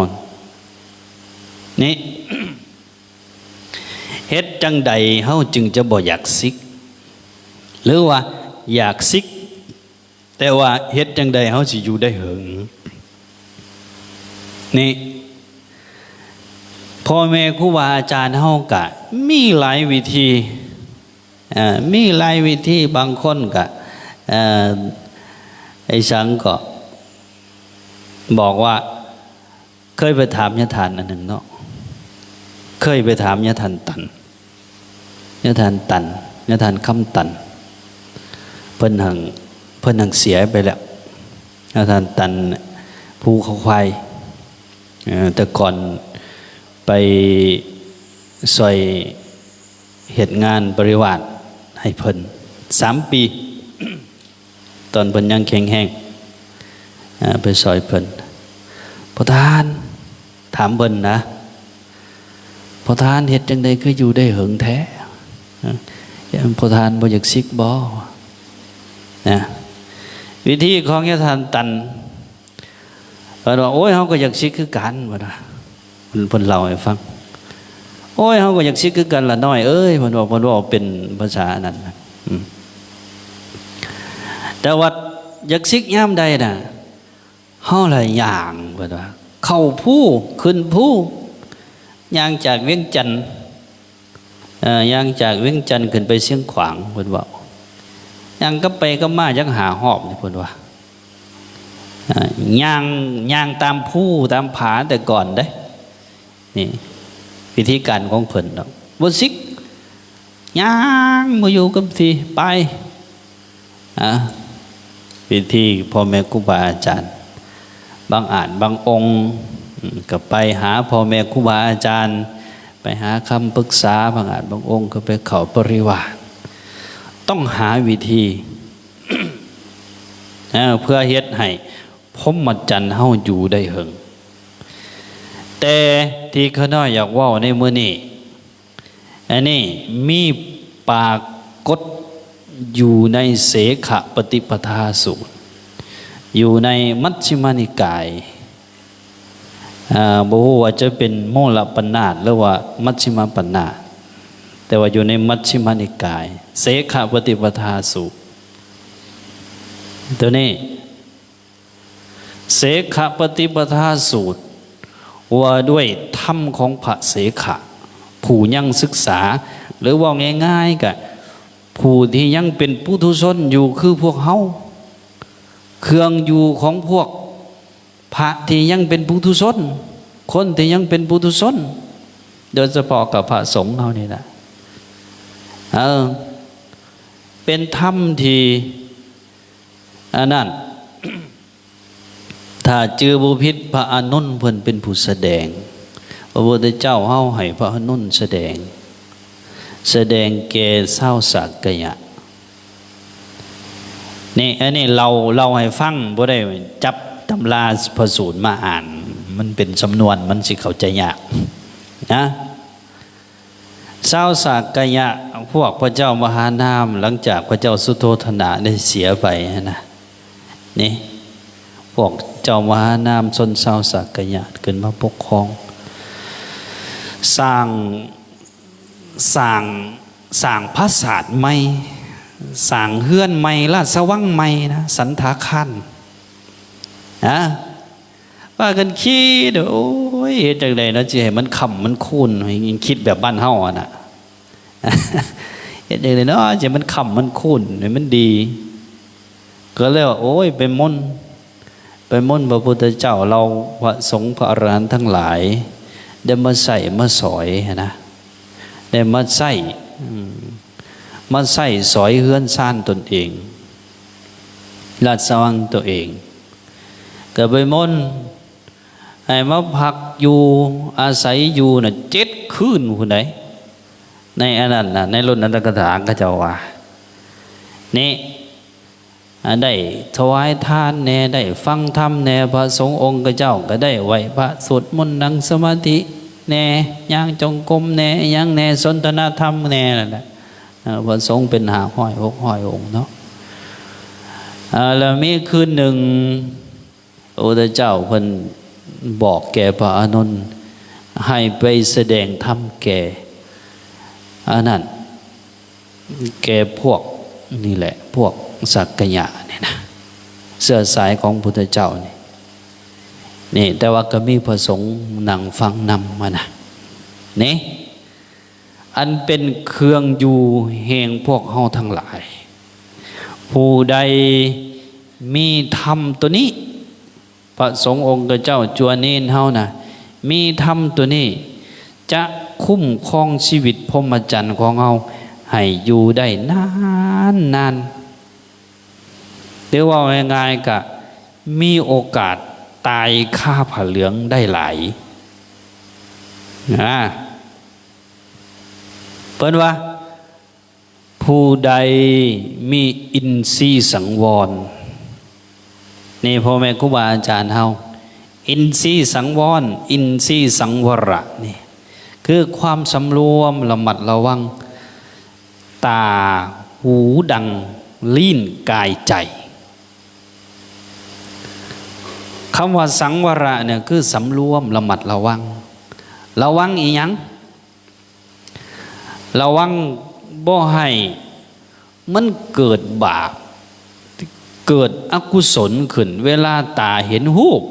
นี่ เฮ็ดจังใดเฮาจึงจะบ่อยากซิกหรือว่าอยากซิกแต่ว่าเฮ็ดจังใดเฮาสิอยู่ได้เหิงนี่พ่อแม่ครูบาอาจารย์เฮากะมีหลายวิธีมีหลายวิธีบางคนกะไอ้สังก็บอกว่าเคยไปถามยะทานอันหนึ่งเนาะเคยไปถามยะทานตันยะทานคำตันเพิ่นหังเสียไปแล้วยะทานตันภูเขาควายแต่ก่อนไปซอยเหตุงานบริวารให้เพิ่น3 ปี ตอนเพิ่นยังแข็งแรงไปซอยเพิ่นพระทานถามเพิ่นนะพระทานเฮ็ดจังได๋คืออยู่ได้เหิงแท้พระทานบ่อยากซิกบ่นะวิธีของยะทานตันเพิ่นว่าโอ้ยเฮาก็อยากซิกคือกันว่านะเพิ่นเล่าให้ฟังโอ้ยเฮาก็อยากซิกคือกันล่ะน้อยเอ้ยเพิ่นว่าเป็นภาษานั้นแต่ว่าอยากซิกยามใดน่ะเฮาละย่างเพิ่นว่าเข้าภูขึ้นภูย่างจากเวียงจันทน์ย่างจากเวียงจันทน์ขึ้นไปเชียงขวางเพิ่นว่าย่างก็ไปก็มาจักหาหอบนี่เพิ่นว่าย่างตามภูตามผาแต่ก่อนเด้นี่วิธีการของเพิ่นเนาะบ่ซิกย่างบ่อยู่กับที่ไปวิธีพ่อแม่ครูบาอาจารย์บางองค์ก็ไปหาพ่อแม่ครูบาอาจารย์ไปหาคำปรึกษาบางองค์ก็ไปเข้าปริวาสต้องหาวิธี เพื่อเฮ็ดให้พรหมจรรย์เฮาอยู่ได้เหิงแต่ที่ข้าน้อยอยากเว้าในมื้อนี้อันนี้มีปรากฏอยู่ในเสขปฏิปทาสูตรอยู่ในมัชฌิมานิกายบ่ฮู้ว่าจะเป็นโมลปัณนาถหรือว่ามัชฌิมาปัณนาถแต่ว่าอยู่ในมัชฌิมานิกายเสขปฏิปทาสูตรตัวนี้เสขปฏิปทาสูตรว่าด้วยธรรมของพระเสขะผู้ยังศึกษาหรือว่าง่ายๆก็ผู้ที่ยังเป็นปุถุชนอยู่คือพวกเฮา เครื่องอยู่ของพวกพระที่ยังเป็นปุถุชนคนที่ยังเป็นปุถุชนโดยเฉพาะกับพระสงฆ์เขานี่แหละเป็นธรรมที่อันนั้น ถ้าเจอบุพิษพระอานนท์เพิ่นเป็นผู้แสดงพระพุทธเจ้าเฮาให้พระอานนท์แสดงแก่เศร้าสักกะยะนี่อันนี้เราให้ฟังบ่ได้จับตำราพระสูตรมาอ่าน มันเป็นสำนวนมันสิเข้าใจยากนะเศร้าสักกะยะพวกพระเจ้ามหานามหลังจากพระเจ้าสุโธทนะได้เสียไปนะนี่พวกเจ้ามหานามชนเศร้าสักกะยะขึ้นมาปกครองสร้างพระศาสตร์ใหม่สร้างเฮือนใหม่ราชวังใหม่นะสันทาคันนะว่ากันคิดโอ้ยเฮ็ดจังได๋เนาะสิให้มันค่ำมันคูนให้คิดแบบบ้านเฮาอ่ะน่ะเฮ็ดจังได๋เนาะสิมันค่ำมันคูนให้มันดีก็เลยว่าโอ้ยไปมนต์พระพุทธเจ้าเราพระสงฆ์พระอรหันต์ทั้งหลายได้มาใส่มาสอยนะได้มาใส่สอยเฮือนซ่านตนเองราชวังตัวเองก็ไปมนต์ให้มาพักอยู่อาศัยอยู่น่ะ7 คืนผู้ใดในอันนั้นน่ะในรุ่นอัตถกถาก็เจ้าว่านี่ได้ถวายทานแน่ได้ฟังธรรมแน่พระสงฆ์องค์เจ้าก็ได้ไหวพระสวดมนต์นั่งสมาธิแน่ย่างจงกรมแน่ยังแน่สนทนาธรรมแน่นั่นแหละพระสงฆ์เป็น500-600 องค์เนาะแล้วมีคืนหนึ่งพระพุทธเจ้าเพิ่นบอกแก่พระอานนท์ให้ไปแสดงธรรมแก่อันนั้นแก่พวกนี่แหละพวกสักกะยะเนี่ยนะเสื้อสายของพุทธเจ้านี่แต่ว่าก็มีพระสงฆ์นั่งฟังนำมานะนี่อันเป็นเครื่องอยู่แห่งพวกเฮาทั้งหลายผู้ใดมีธรรมตัวนี้พระสงฆ์องค์เจ้าจวนเนนเฮานะมีธรรมตัวนี้จะคุ้มครองชีวิตพรหมจรรย์ของเฮาให้อยู่ได้นานหรือว่าง่ายๆก็มีโอกาสตายค่าผ้าเหลืองได้หลายเปิ้นว่าผู้ใดมีอินทรีย์สังวรนี่พ่อแม่ครูบาอาจารย์เฮาอินทรีย์สังวรอินทรีย์สังวรนี่คือความสำรวมระมัดระวังตาหูดังลิ้นกายใจคำว่าสังวรเนี่ยคือสำรวมระมัดระวังอีหยังระวังบ่ให้มันเกิดบาปเกิดอกุศลขึ้นเวลาตาเห็นรูป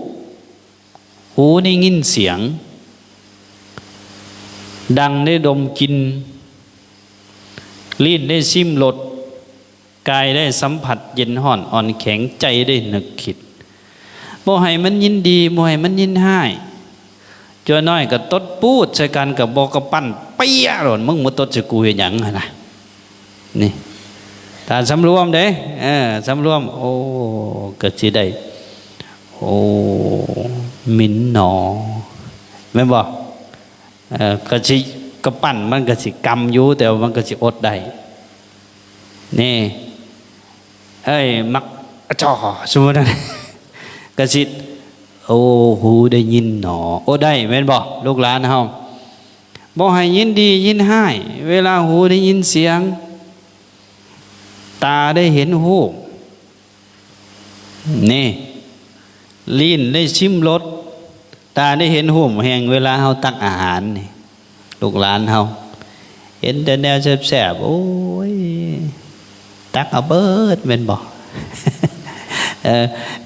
หูได้ยินเสียงดังได้ดมกลิ่นลิ้นได้ชิมรสกายได้สัมผัสเย็นห่อนอ่อนแข็งใจได้นึกคิดบ่ให้มันยินดีบ่ให้มันยินร้ายจนน้อยก็ตดปูดใส่กันกับบ่กระปั้นเปี้ยหล่นมึงมาตดใส่กูเฮ็ดหยังหั่นน่ะนี่ถ้าสำรวมเด้สำรวมโอ้ก็สิได้โอ้มินหนอแม่นบ่ก็สิกระปั้นมันก็สิกำอยู่แต่มันก็สิอดได้นี่มักจ่อสมมุตินะก็สิโอ้หูได้ยินหนอโอ้ได้แม่นบ่ลูกหลานเฮาบ่ให้ยินดียินร้ายเวลาหูได้ยินเสียงตาได้เห็นรูปนี่ลิ้นได้ชิมรสตาได้เห็นรูปแห่งเวลาเฮาตักอาหารนี่ลูกหลานเฮาเห็นแต่แนวแซ่บๆโอ้ยตักเอาเบิดแม่นบ่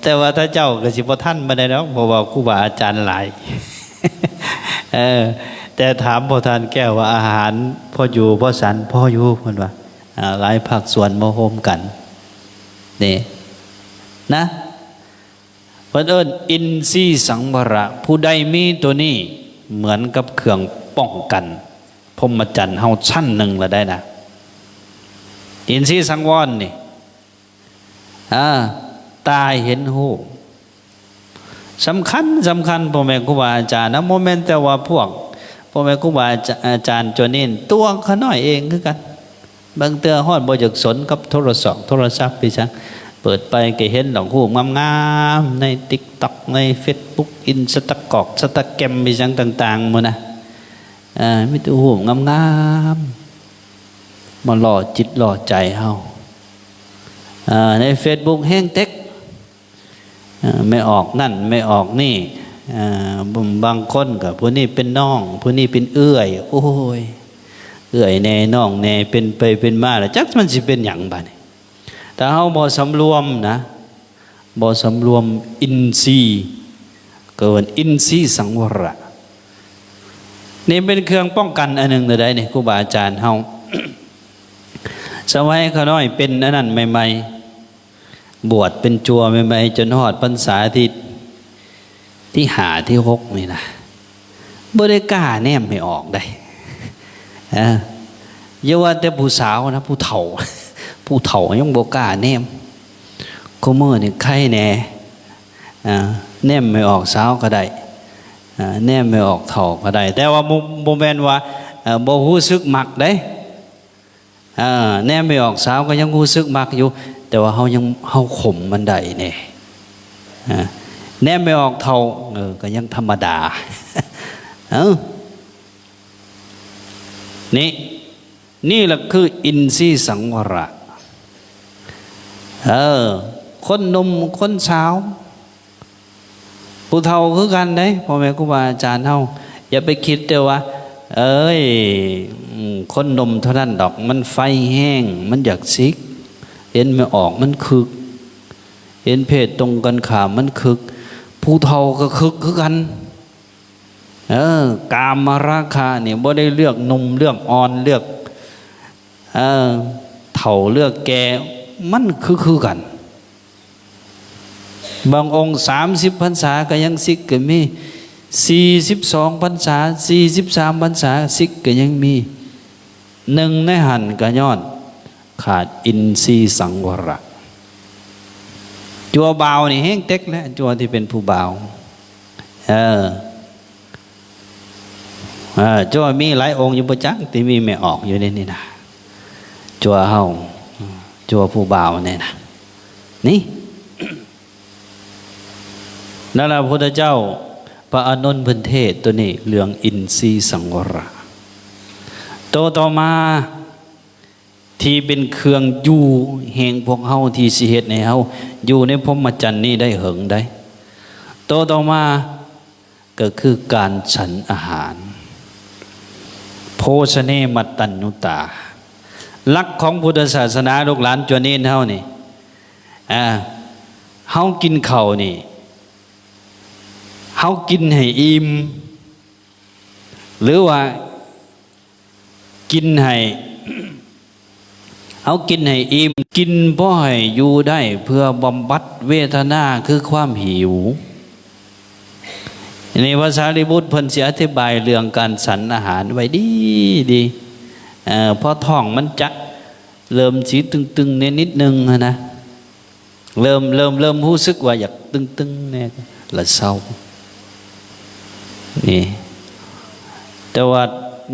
แต่ว่าถ้าเจ้าก็สิบ่ทันบ่ได้ดอกเพราะว่าครูบาอาจารย์หลาย แต่ถามพ่อท่านแก้วว่าอาหารพ่ออยู่พ่อสันพ่ออยู่เพิ่นว่าหลายภาคส่วนมาโฮมกันนี่นะ เพิ่นเอิ้นอินทรีย์สังวรผู้ใดมีตัวนี้เหมือนกับเครื่องป้องกันพรหมจรรย์เฮาชั้นหนึ่งละได้นะอินทรีย์สังวรนี่ตาเห็นหูสำคัญพ่อแม่ครูบาอาจารย์นะโมเมนต์แต่ว่าพวกพ่อแม่ครูบาอาจารย์จนนี่ตัวเขาน้อยเองคือกันบางเตือฮอดบ่จักสนกับโทรศัพท์พี่จังเปิดไปก็เห็นดอกหูงามๆใน TikTok ใน Facebook Instagram พี่จังต่างๆหมดนะมีแต่หูงามๆมาหล่อจิตหล่อใจเฮาใน Facebook แห้งเต็กไม่ออกนั่นไม่ออกนี่บางคนกับผู้นี้เป็นน้องผู้นี้เป็นเอื้อยโอ้ยเอื้อยแน่น้องแน่เป็นไปเป็นมาแล้วจักมันสิเป็นหยังบัดนี้แต่เฮาบ่สำรวมนะบ่สำรวมอินทรีย์เกินอินทรีย์สังวรนี่เป็นเครื่องป้องกันอันหนึ่งเลยได้นี่ครูบาอาจารย์เฮา สมัยเขาน้อยเป็นอันนั้นใหม่ๆบวชเป็นจัวใหม่ๆจนฮอดพรรษาที่5ที่6นี่นะบ่ได้กล้าแนมไม่ออกได้อย่าว่าแต่ผู้สาวนะผู้เฒ่า ผู้เฒ่ายังบ่กล้าแนมคุมื้อนี่ใครแน่แนมไม่ออกสาวก็ได้แนมไม่ออกเฒ่าก็ได้แต่ว่าบ่แม่นว่าบ่รู้สึกมักได้แนมไม่ออกสาวก็ยังรู้สึกมักอยู่แต่ว่าเฮาข่มมันได้แน่แนมไม่ออกเฒ่าก็ยังธรรมดานี่แหละคืออินทรีย์สังวรคนหนุ่มคนสาวผู้เฒ่าคือกันได้พ่อแม่ครูบาอาจารย์เฮาอย่าไปคิดแต่ว่าคนหนุ่มเท่านั้นดอกมันไฟแห้งมันอยากซิกเห็นไม่ออกมันคึกเห็นเพศตรงกันข้ามมันคึกผู้เฒ่าก็คึกคือกันกามราคะเนี่ยบ่ได้เลือกหนุ่มเลือกอ่อนเลือกเฒ่าเลือกแก่มันคือกันบางองค์30พรรษาก็ยังซิกก็มี42พรรษา43พรรษาซิกก็ยังมีหนึ่งในหันก็ย้อนขาดอินทรีย์สังวรจัวบ่าวนี่แห้งเต็กแล้วจัวที่เป็นผู้บ่าวจัวมีหลายองค์อยู่ประจักที่มีไม่ออกอยู่ในนี่นะจัวเฮาจัวผู้บ่าวเนี่ยนะนี่นั่นแหละพระพุทธเจ้าพระอานนท์เพิ่นเทศตัวนี้เรื่องอินทรีย์สังวรต่อมาที่เป็นเครื่องอยู่แห่งพวกเฮาที่สิเฮ็ดให้เฮาอยู่ในพรหมจรรย์นี้ได้เหิงได้ต่อมาก็คือการฉันอาหารโภชเนมัตตัญญุตาหลักของพุทธศาสนาลูกหลานจวนนี้เฮานี่เฮากินข้าวนี่เฮากินให้อิ่มหรือว่ากินให้เฮากินให้อิ่มกินบ่ให้อยู่ได้เพื่อบำบัดเวทนาคือความหิวในภาษาลิบุตรเพิ่นสิอธิบายเรื่องการฉันอาหารไว้ดีพอท้องมันจะเริ่มสีตึงๆนิดนึงนะเริ่มรู้สึกว่าอยากตึงๆเนี่ยละเศร้านี่แต่ว่า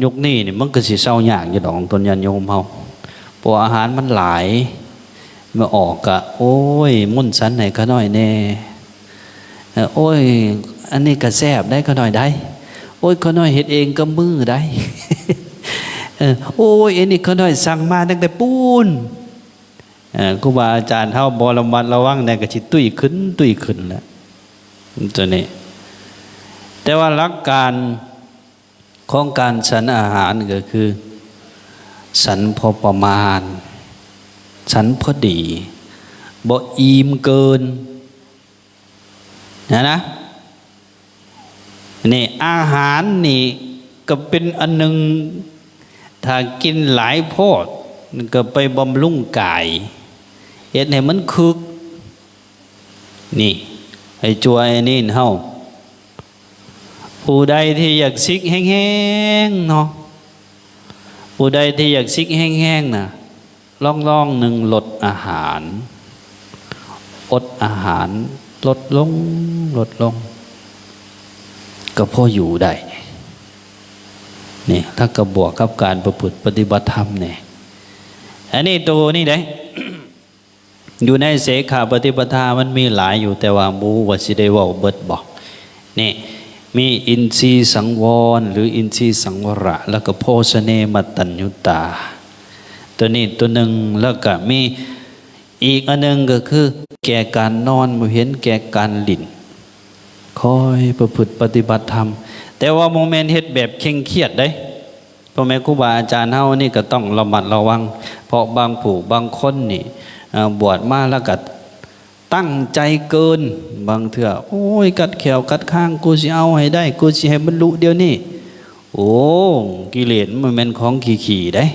ยุคนี้นี่มันก็สิเศร้ายากอยู่ดอกต้นยันโยมเฮาเพราะอาหารมันหลายมาออกกะโอ้ยมุ่นสันไหนก็น้อยแน่โอ้ยอันนี้ก็แซ่บได้ก็น้อยได้โอ้ยก็น้อยเฮ็ดเองก็มือได้โอ้ยอันนี้ก็น้อยสั่งมาตั้งแต่ปูนครูบาอาจารย์เฮาบ่ระมัดระวังเนี่ยก็สิตุ้ยขึ้นแล้วตัวนี้แต่ว่าหลักการของการฉันอาหารก็คือฉันพอประมาณฉันพอดีบ่อิ่มเกินนะนี่อาหารนี่ก็เป็นอันหนึ่งถ้ากินหลายโพดก็ไปบำรุงกายเฮ็ดให้มันคึกนี่ ให้จัวไอ้นี่เฮาผู้ใดที่อยากซิกแห้งๆเนาะผู้ใดที่อยากซิกแห้งๆน่ะล่องๆหนึ่งลดอาหารอดอาหารลดลงก็พออยู่ได้นี่ถ้ากระบวกกับการประพฤติปฏิบัติธรรมเนี่ยอันนี้ตัวนี่ได้ อยู่ในเสขาปฏิปทามันมีหลายอยู่แต่ว่ามูว่าสิได้เว้าเบิดบอกนี่มีอินทรีย์สังวรหรืออินทรีย์สังวรแล้วก็โภชเนมตัญญุตาตัวนี้ตัวหนึ่งแล้วก็มีอีกอันหนึ่งก็คือแก่การนอนบ่เห็นแก่การหลิ่นคอยประพฤติปฏิบัติธรรมแต่ว่าโมเมนต์เฮ็ดแบบเคร่งเครียดได้พ่อแม่ครูบาอาจารย์เฮานี่ก็ต้องระมัดระวังเพราะบางผู้บางคนนี่บวชมาแล้วก็ตั้งใจเกินบางเถื่อโอ้ยกัดแขวกัดข้างกูสิเอาให้ได้กูสิให้บรรลุเดี๋ยวนี้โอ้กิเลสมันเป็นของขี่ได้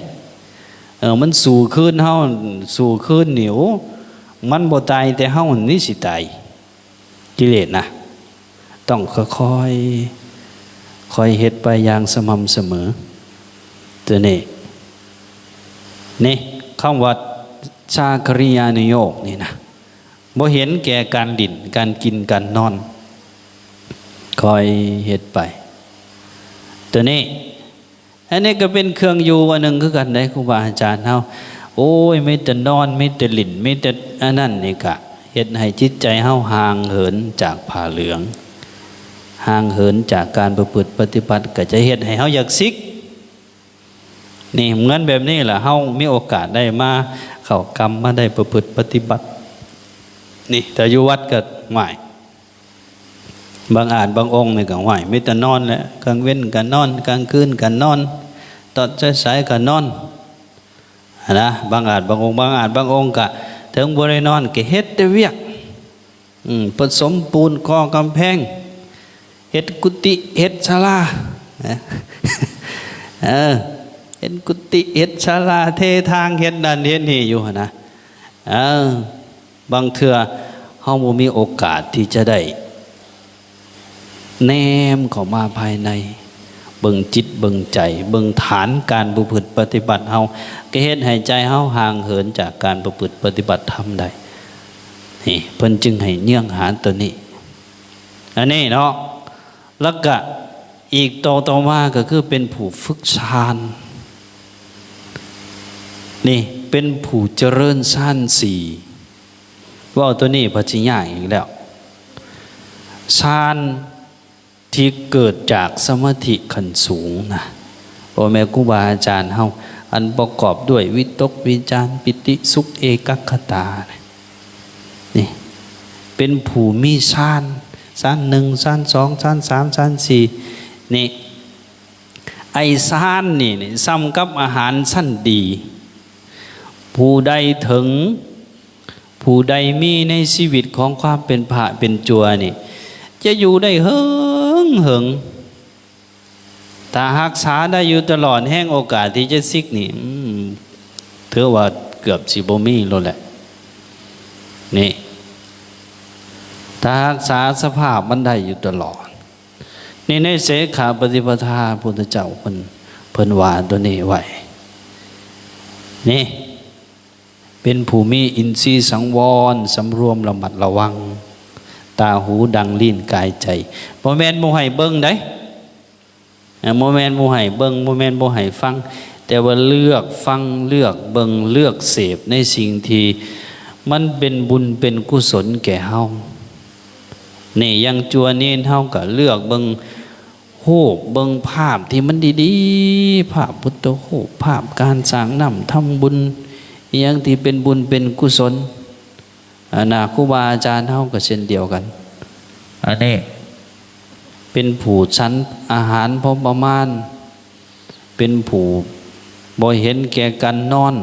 มันสู่คืนเฮาสู่คืนเหนียวมันบ่ตายแต่เฮานี่สิตายกิเลสนะต้องค่อยเฮ็ดไปอย่างสม่ำเสมอตัวนี้นี่คำว่าชาคริยานุโยคนี่นะบ่เห็นแก่การดิ่นการกินการนอนคอยเฮ็ดไปตัวนี้อันนี้ก็เป็นเครื่องอยู่อันหนึ่งคือกันได้ครูบาอาจารย์เฮาโอ้ยไม่แต่นอนไม่แต่หลิ่นไม่แต่อันนั้นนี่กะเฮ็ดให้จิตใจเฮาห่างเหินจากผ้าเหลืองห่างเหินจากการประพฤติปฏิบัติก็จะเฮ็ดให้เฮาอยากซิกนี่เหมือนแบบนี้แหละเฮามีโอกาสได้มาเข้ากรรมมาได้ประพฤติปฏิบัตินี่แต่อยู่วัดก็ไหวบางอาจบางองค์นี่ก็ไหวไม่แต่นอนแหละกลางเว้นก็นอนกลางคืนก็นอนตอนสายๆก็นอนนะบางอาจบางองค์บางอาจบางองค์ก็ถึงบ่ได้นอนก็เฮ็ดแต่เวียกผสมปูนก่อกำแพงเฮ็ดกุฏิเฮ็ดศาลาเฮ็ดกุฏิเฮ็ดศาลาเททางเฮ็ดนั่นเฮ็ดนี่อยู่นะบางเทื่อเฮาบ่มีโอกาสที่จะได้แนมเข้ามาภายในเบิ่งจิตเบิ่งใจเบิ่งฐานการประพฤติปฏิบัติเฮาก็เฮ็ดให้ใจเฮาห่างเหินจากการประพฤติปฏิบัติธรรมได้นี่เพิ่นจึงให้เนื่องหาตัวนี้อันนี้เนาะแล้วก็อีกต่อมาก็คือเป็นผู้ฝึกฌานนี่เป็นผู้เจริญฌานสี่ว่าตัวนี้ปัจจัยอย่างอีกแล้วฌานที่เกิดจากสมาธิขั้นสูงนะพ่อแม่ครูบาอาจารย์เฮาอันประกอบด้วยวิตกวิจารปิติสุขเอกัคคตานี่เป็นผู้มีฌานหนึ่งฌานสองฌานสามฌานสี่นี่ไอฌานนี่ซ้ำกับอาหารชั้นดีผู้ใดถึงผู้ใดมีในชีวิตของความเป็นพระเป็นจัวนี่จะอยู่ได้เหิงถ้ารักษาได้อยู่ตลอดแห่งโอกาสที่จะซิกนี่ถือว่าเกือบสิบ่มีแล้วแหละนี่ถ้ารักษาสภาพมันได้อยู่ตลอดนี่ในเสขาปฏิปทาพุทธเจ้าเพิ่นว่าตัวนี้ไว้นี่เป็นผู้มีอินทรีย์สังวรสำรวมระมัดระวังตาหูดังลิ้นกายใจโมเมนต์โมให้เบิ้งได้โมเมนต์โมให้เบิ้งโมเมนต์โมให้ฟังแต่ว่าเลือกฟังเลือกเบิ้งเลือกเสพในสิ่งที่มันเป็นบุญเป็นกุศลแก่เฮานี่ยังจัวเน้นเฮาก็เลือกเบิ้งรูปเบิ้งภาพที่มันดีๆภาพพุทธรูปภาพการสร้างน้ำทำบุญอย่างที่เป็นบุญเป็นกุศลครูบาอาจารย์เฮาก็เช่นเดียวกันอันนี้เป็นผู้ชั้นอาหารพอประมาณเป็นผู้บ่เห็นแก่การนอน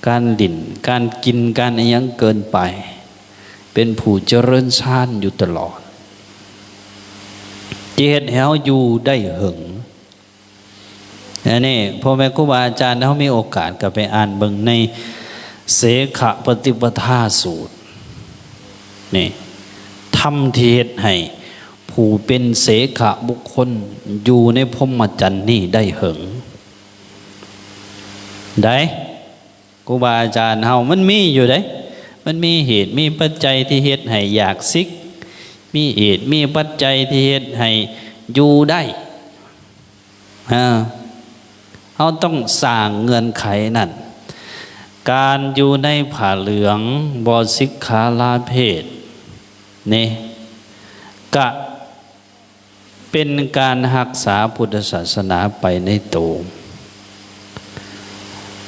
การดิ่นการกินการอะไรยังเกินไปเป็นผู้เจริญฌานอยู่ตลอดจะเฮ็ดให้เฮาอยู่ได้หึงอันนี้พ่อแม่ครูบาอาจารย์เฮามีโอกาสก็ไปอ่านเบิ่งในเสขปฏิปทาสูตรนี่ธ ำที่เฮ็ดให้ผู้เป็นเสขะบุคคลอยู่ในพรหมจรรย์นี่ได้เหิงได้ครูบาอาจารย์เฮามันมีอยู่ได้มันมีเหตุมีปัจจัยที่เฮ็ดให้อยากซิกมีเหตุมีปัจจัยที่เฮ็ดให้อยู่ได้เฮาต้องสร้างเงื่อนไขนั่นการอยู่ในผ้าเหลืองบ่สิกขาลาเพศนี่กะเป็นการรักษาพุทธศาสนาไปในตัว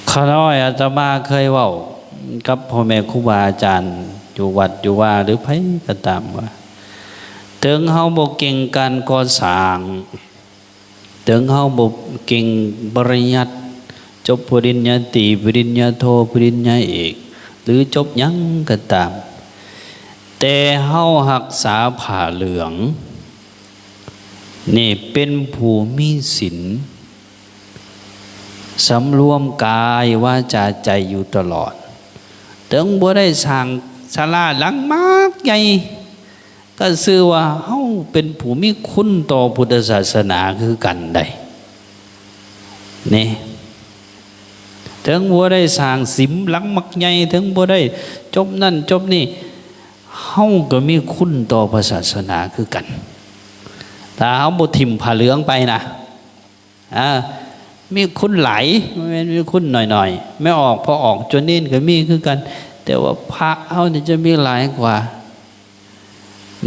ข้าน้อยอาตมาเคยเว้ากับพ่อแม่ครูบาอาจารย์อยู่วัดอยู่ว่าหรือไผก็ตามว่าถึงเฮาบ่เก่งการก่อสร้างถึงเฮาบ่เก่งปริญญาจบปริญญาตรีปริญญาโทปริญญาเอกหรือจบหยังก็ตามแต่เฮารักษาผ้าเหลืองนี่เป็นผู้มีศีลสำรวมกายวาจาใจอยู่ตลอดถึงบ่ได้สร้างศาลาหลังมากใหญ่ก็ชื่อว่าเฮาเป็นผู้มีคุณต่อพุทธศาสนาคือกันได้นี่ถึงบ่ได้สร้างสิมหลังมักใหญ่ถึงบ่ได้จบนั่นจบนี่เฮาก็มีคุณต่อพระศาสนาคือกันถ้าเฮาบ่ทิ่มผ้าเหลืองไปนะมีคุณหลายไม่มีคุณหน่อยๆไม่ออกพอออกจนนี่ก็มีคือกันแต่ว่าพระเฮานี่จะมีหลายกว่า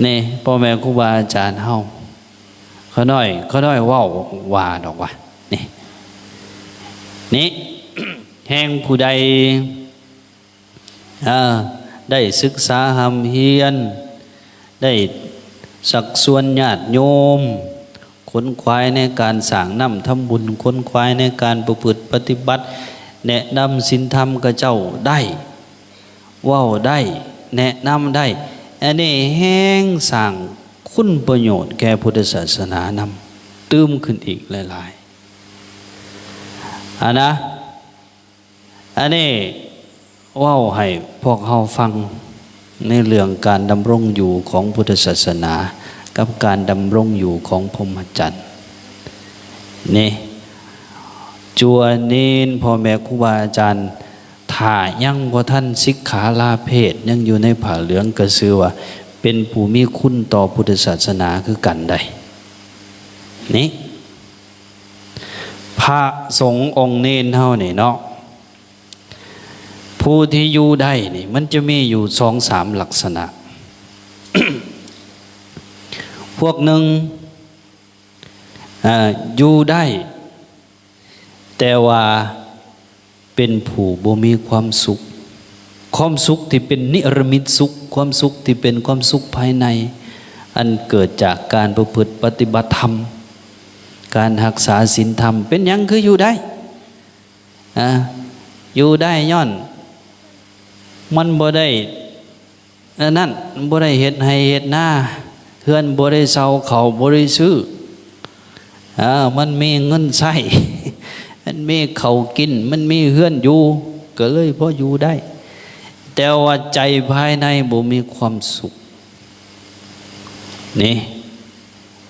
นี่พ่อแม่ครูบาอาจารย์เฮาเขาน้อยเว้าว่าดอกว่านี่ แห่งผู้ใดได้ศึกษาหำเฮียนได้สักส่วนญาติโยมขนขวายในการสร้างน้ำทำบุญขนขวายในการประพฤติปฏิบัติแนะนำศีลธรรมกับเจ้าได้เว้าได้แนะนำได้อันนี้แห้งสร้างคุณประโยชน์แก่พุทธศาสนานำตื้มขึ้นอีกหลายๆอันนี้เว้าให้พวกเราฟังในเรื่องการดำรงอยู่ของพุทธศาสนากับการดำรงอยู่ของพรหมจรรย์นี่จัวเน้นพ่อแม่ครูบาอาจารย์ถ้ายังบ่ท่านสิกขาลาเพศยังอยู่ในผ้าเหลืองก็ชื่อว่าเป็นผู้มีคุณต่อพุทธศาสนาคือกันได้นี่พระสงฆ์องค์เน้นเฮานี่เนาะผู้ที่อยู่ได้นี่มันจะมีอยู่ 2-3 ลักษณะ พวกหนึ่งอยู่ได้แต่ว่าเป็นผู้บ่มีความสุขที่เป็นนิรมิตสุขความสุขที่เป็นความสุขภายในอันเกิดจากการประพฤติปฏิบัติธรรมการรักษาศีลธรรมเป็นหยังคืออยู่ได้อยู่ได้ย้อนมันบ่ได้นั่นบ่ได้เฮ็ดให้เฮ็ดหน้าเฮือนบ่ได้เซาเขาบ่ได้ซื้อมันมีเงินใช้ มันมีเขากินมันมีเฮือนอยู่ก็เลยพออยู่ได้แต่ว่าใจภายในบ่มีความสุขนี่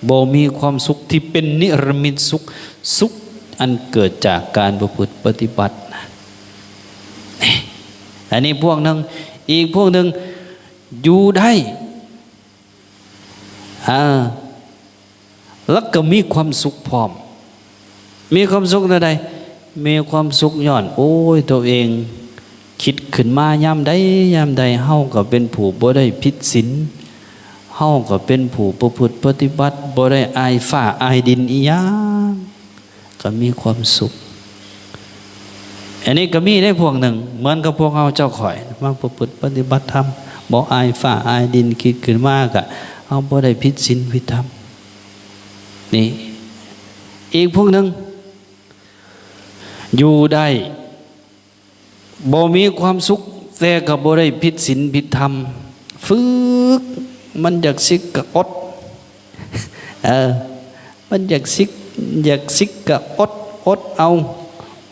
บ่มีความสุขที่เป็นนิรมิตสุขอันเกิดจากการประพฤติปฏิบัติอันนี้พวกนึงอีกพวกนึงอยู่ได้แล้วก็มีความสุขพร้อมมีความสุขใดมีความสุขย้อนโอ้ยตัวเองคิดขึ้นมายามใดเฮาก็เป็นผู้บ่ได้ผิดศีลเฮาก็เป็นผู้ประพฤติปฏิบัติบ่ได้อายฟ้าอายดินอีหยังก็มีความสุขอันนี้ก็มีได้พวกหนึ่งเหมือนกับพวกเราเจ้าข่อยมาประพฤติปฏิบัติธรรมบ่อายฟ้าอายดินคิดขึ้นมากะเฮาบ่ได้ผิดศีลผิดธรรมนี่อีกพวกหนึ่งอยู่ได้บ่มีความสุขแต่ก็บ่ได้ผิดศีลผิดธรรมฝึกมันอยากสิกก็อดมันอยากสิกก็อดเอา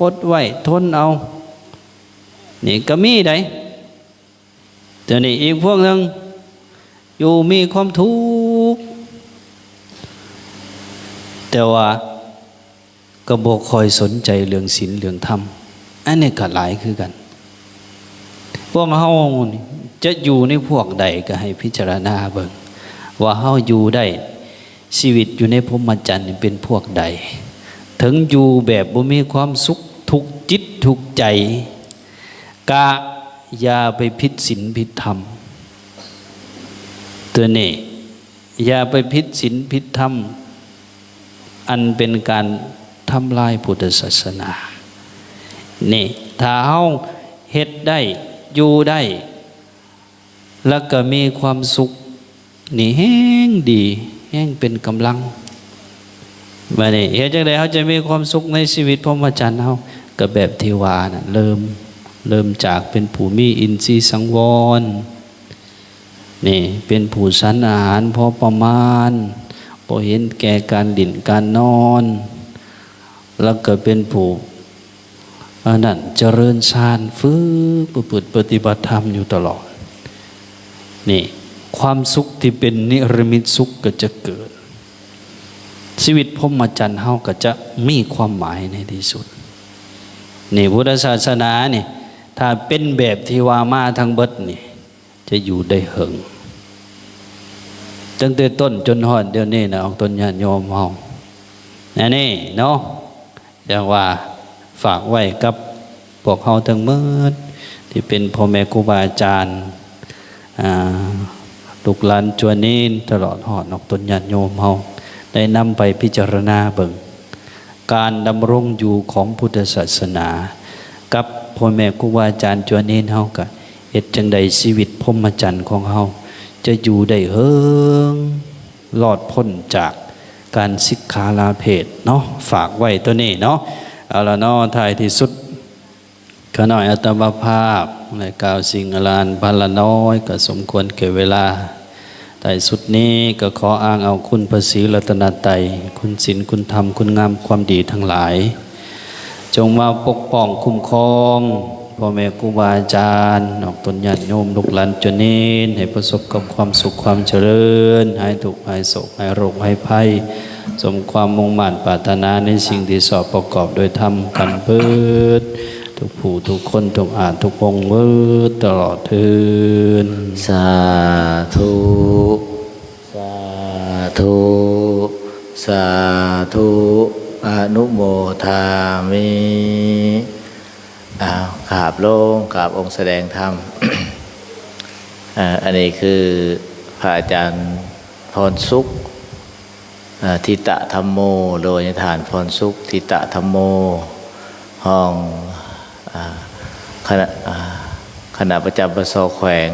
อดไว้ทนเอานี่ก็มีได้แต่นี่อีกพวกนึง อยู่มีความทุกข์แต่ว่าก็บ่ค่อยสนใจเรื่องศีลเรื่องธรรมอันนี้ก็หลายคือกันพวกเฮานี่จะอยู่ในพวกใดก็ให้พิจารณาเบิ่งว่าเฮาอยู่ได้ชีวิตอยู่ในพรหมจรรย์นี่เป็นพวกใดถึงอยู่แบบบ่มีความสุขทุกจิตทุกใจกะอย่าไปผิดศีลผิดธรรมตัวนี้อย่าไปผิดศีลผิดธรรมอันเป็นการทำลายพุทธศาสนานี่ถ้าเฮาเฮ็ดได้อยู่ได้แล้วก็มีความสุขนี่แห้งดีแห้งเป็นกำลังบัดนี้เฮ็ดจังได๋เฮาจะมีความสุขในชีวิตพรหมจรรย์เฮาก็แบบที่ว่าน่ะเริ่มจากเป็นผู้มีอินทรีย์สังวรนี่เป็นผู้ฉันอาหารพอประมาณบ่เห็นแก่การดื่มการนอนแล้วก็เป็นผู้นั่นเจริญฌานฝึกประพฤติปฏิบัติธรรมอยู่ตลอดนี่ความสุขที่เป็นนิรมิตสุขก็จะเกิดชีวิตพรหมจรรย์เฮาก็จะมีความหมายในที่สุดนี่พุทธศาสนานี่ถ้าเป็นแบบที่ว่ามาทั้งเบิดนี่จะอยู่ได้เหิงตั้งแต่ต้นจนฮอดเดี๋ยวนี้นะออกต้นญาติโยมเฮานี่เนาะอย่างว่าฝากไว้กับพวกเฮาทั้งหมดที่เป็นพ่อแม่ครูบาอาจารย์ลูกหลานจวนนี้ตลอดฮอดออกต้นญาติโยมเฮาได้นำไปพิจารณาเบิ่งการดำรงอยู่ของพุทธศาสนากับพ่อแม่ครูบาอาจารย์จวนนี้เฮาก็เฮ็ดจังใดชีวิตพรหมจรรย์ของเฮาจะอยู่ได้เฮิงรอดพ้นจากการสิกขาลาเพศเนาะฝากไว้ตัวนี้เนาะเอาละเนาะท้ายที่สุดขอหน่อยอัตมาภาพในกล่าวสิ่งอลานพันละน้อยก็สมควรแก่เวลาท้ายสุดนี้ก็ขออ้างเอาคุณพระศรีรัตนตรัยคุณศีลคุณธรรมคุณงามความดีทั้งหลายจงมาปกป้องคุ้มครองพ่อแม่ครูบาอาจารย์ออกตนญาติโยมลูกหลานจนนี้ให้ประสบกับความสุขความเจริญหายทุกข์หายโศกหายโรคหายภัยสมความมุ่งมั่นปรารถนาในสิ่งที่สอบประกอบโดยธรรมกันเพิดทุกผู้ทุกคนทุกอาจทุกองค์เวิดตลอดเทินสาธุสาธุสาธุอนุโมทามิกราบลงกราบองค์แสดงธรรม อันนี้คือพระอาจารย์พรสุขทิตะธรรมโมโดยฐานพรสุขทิตะธรรมโมห้องคณะประจำประสอแขวง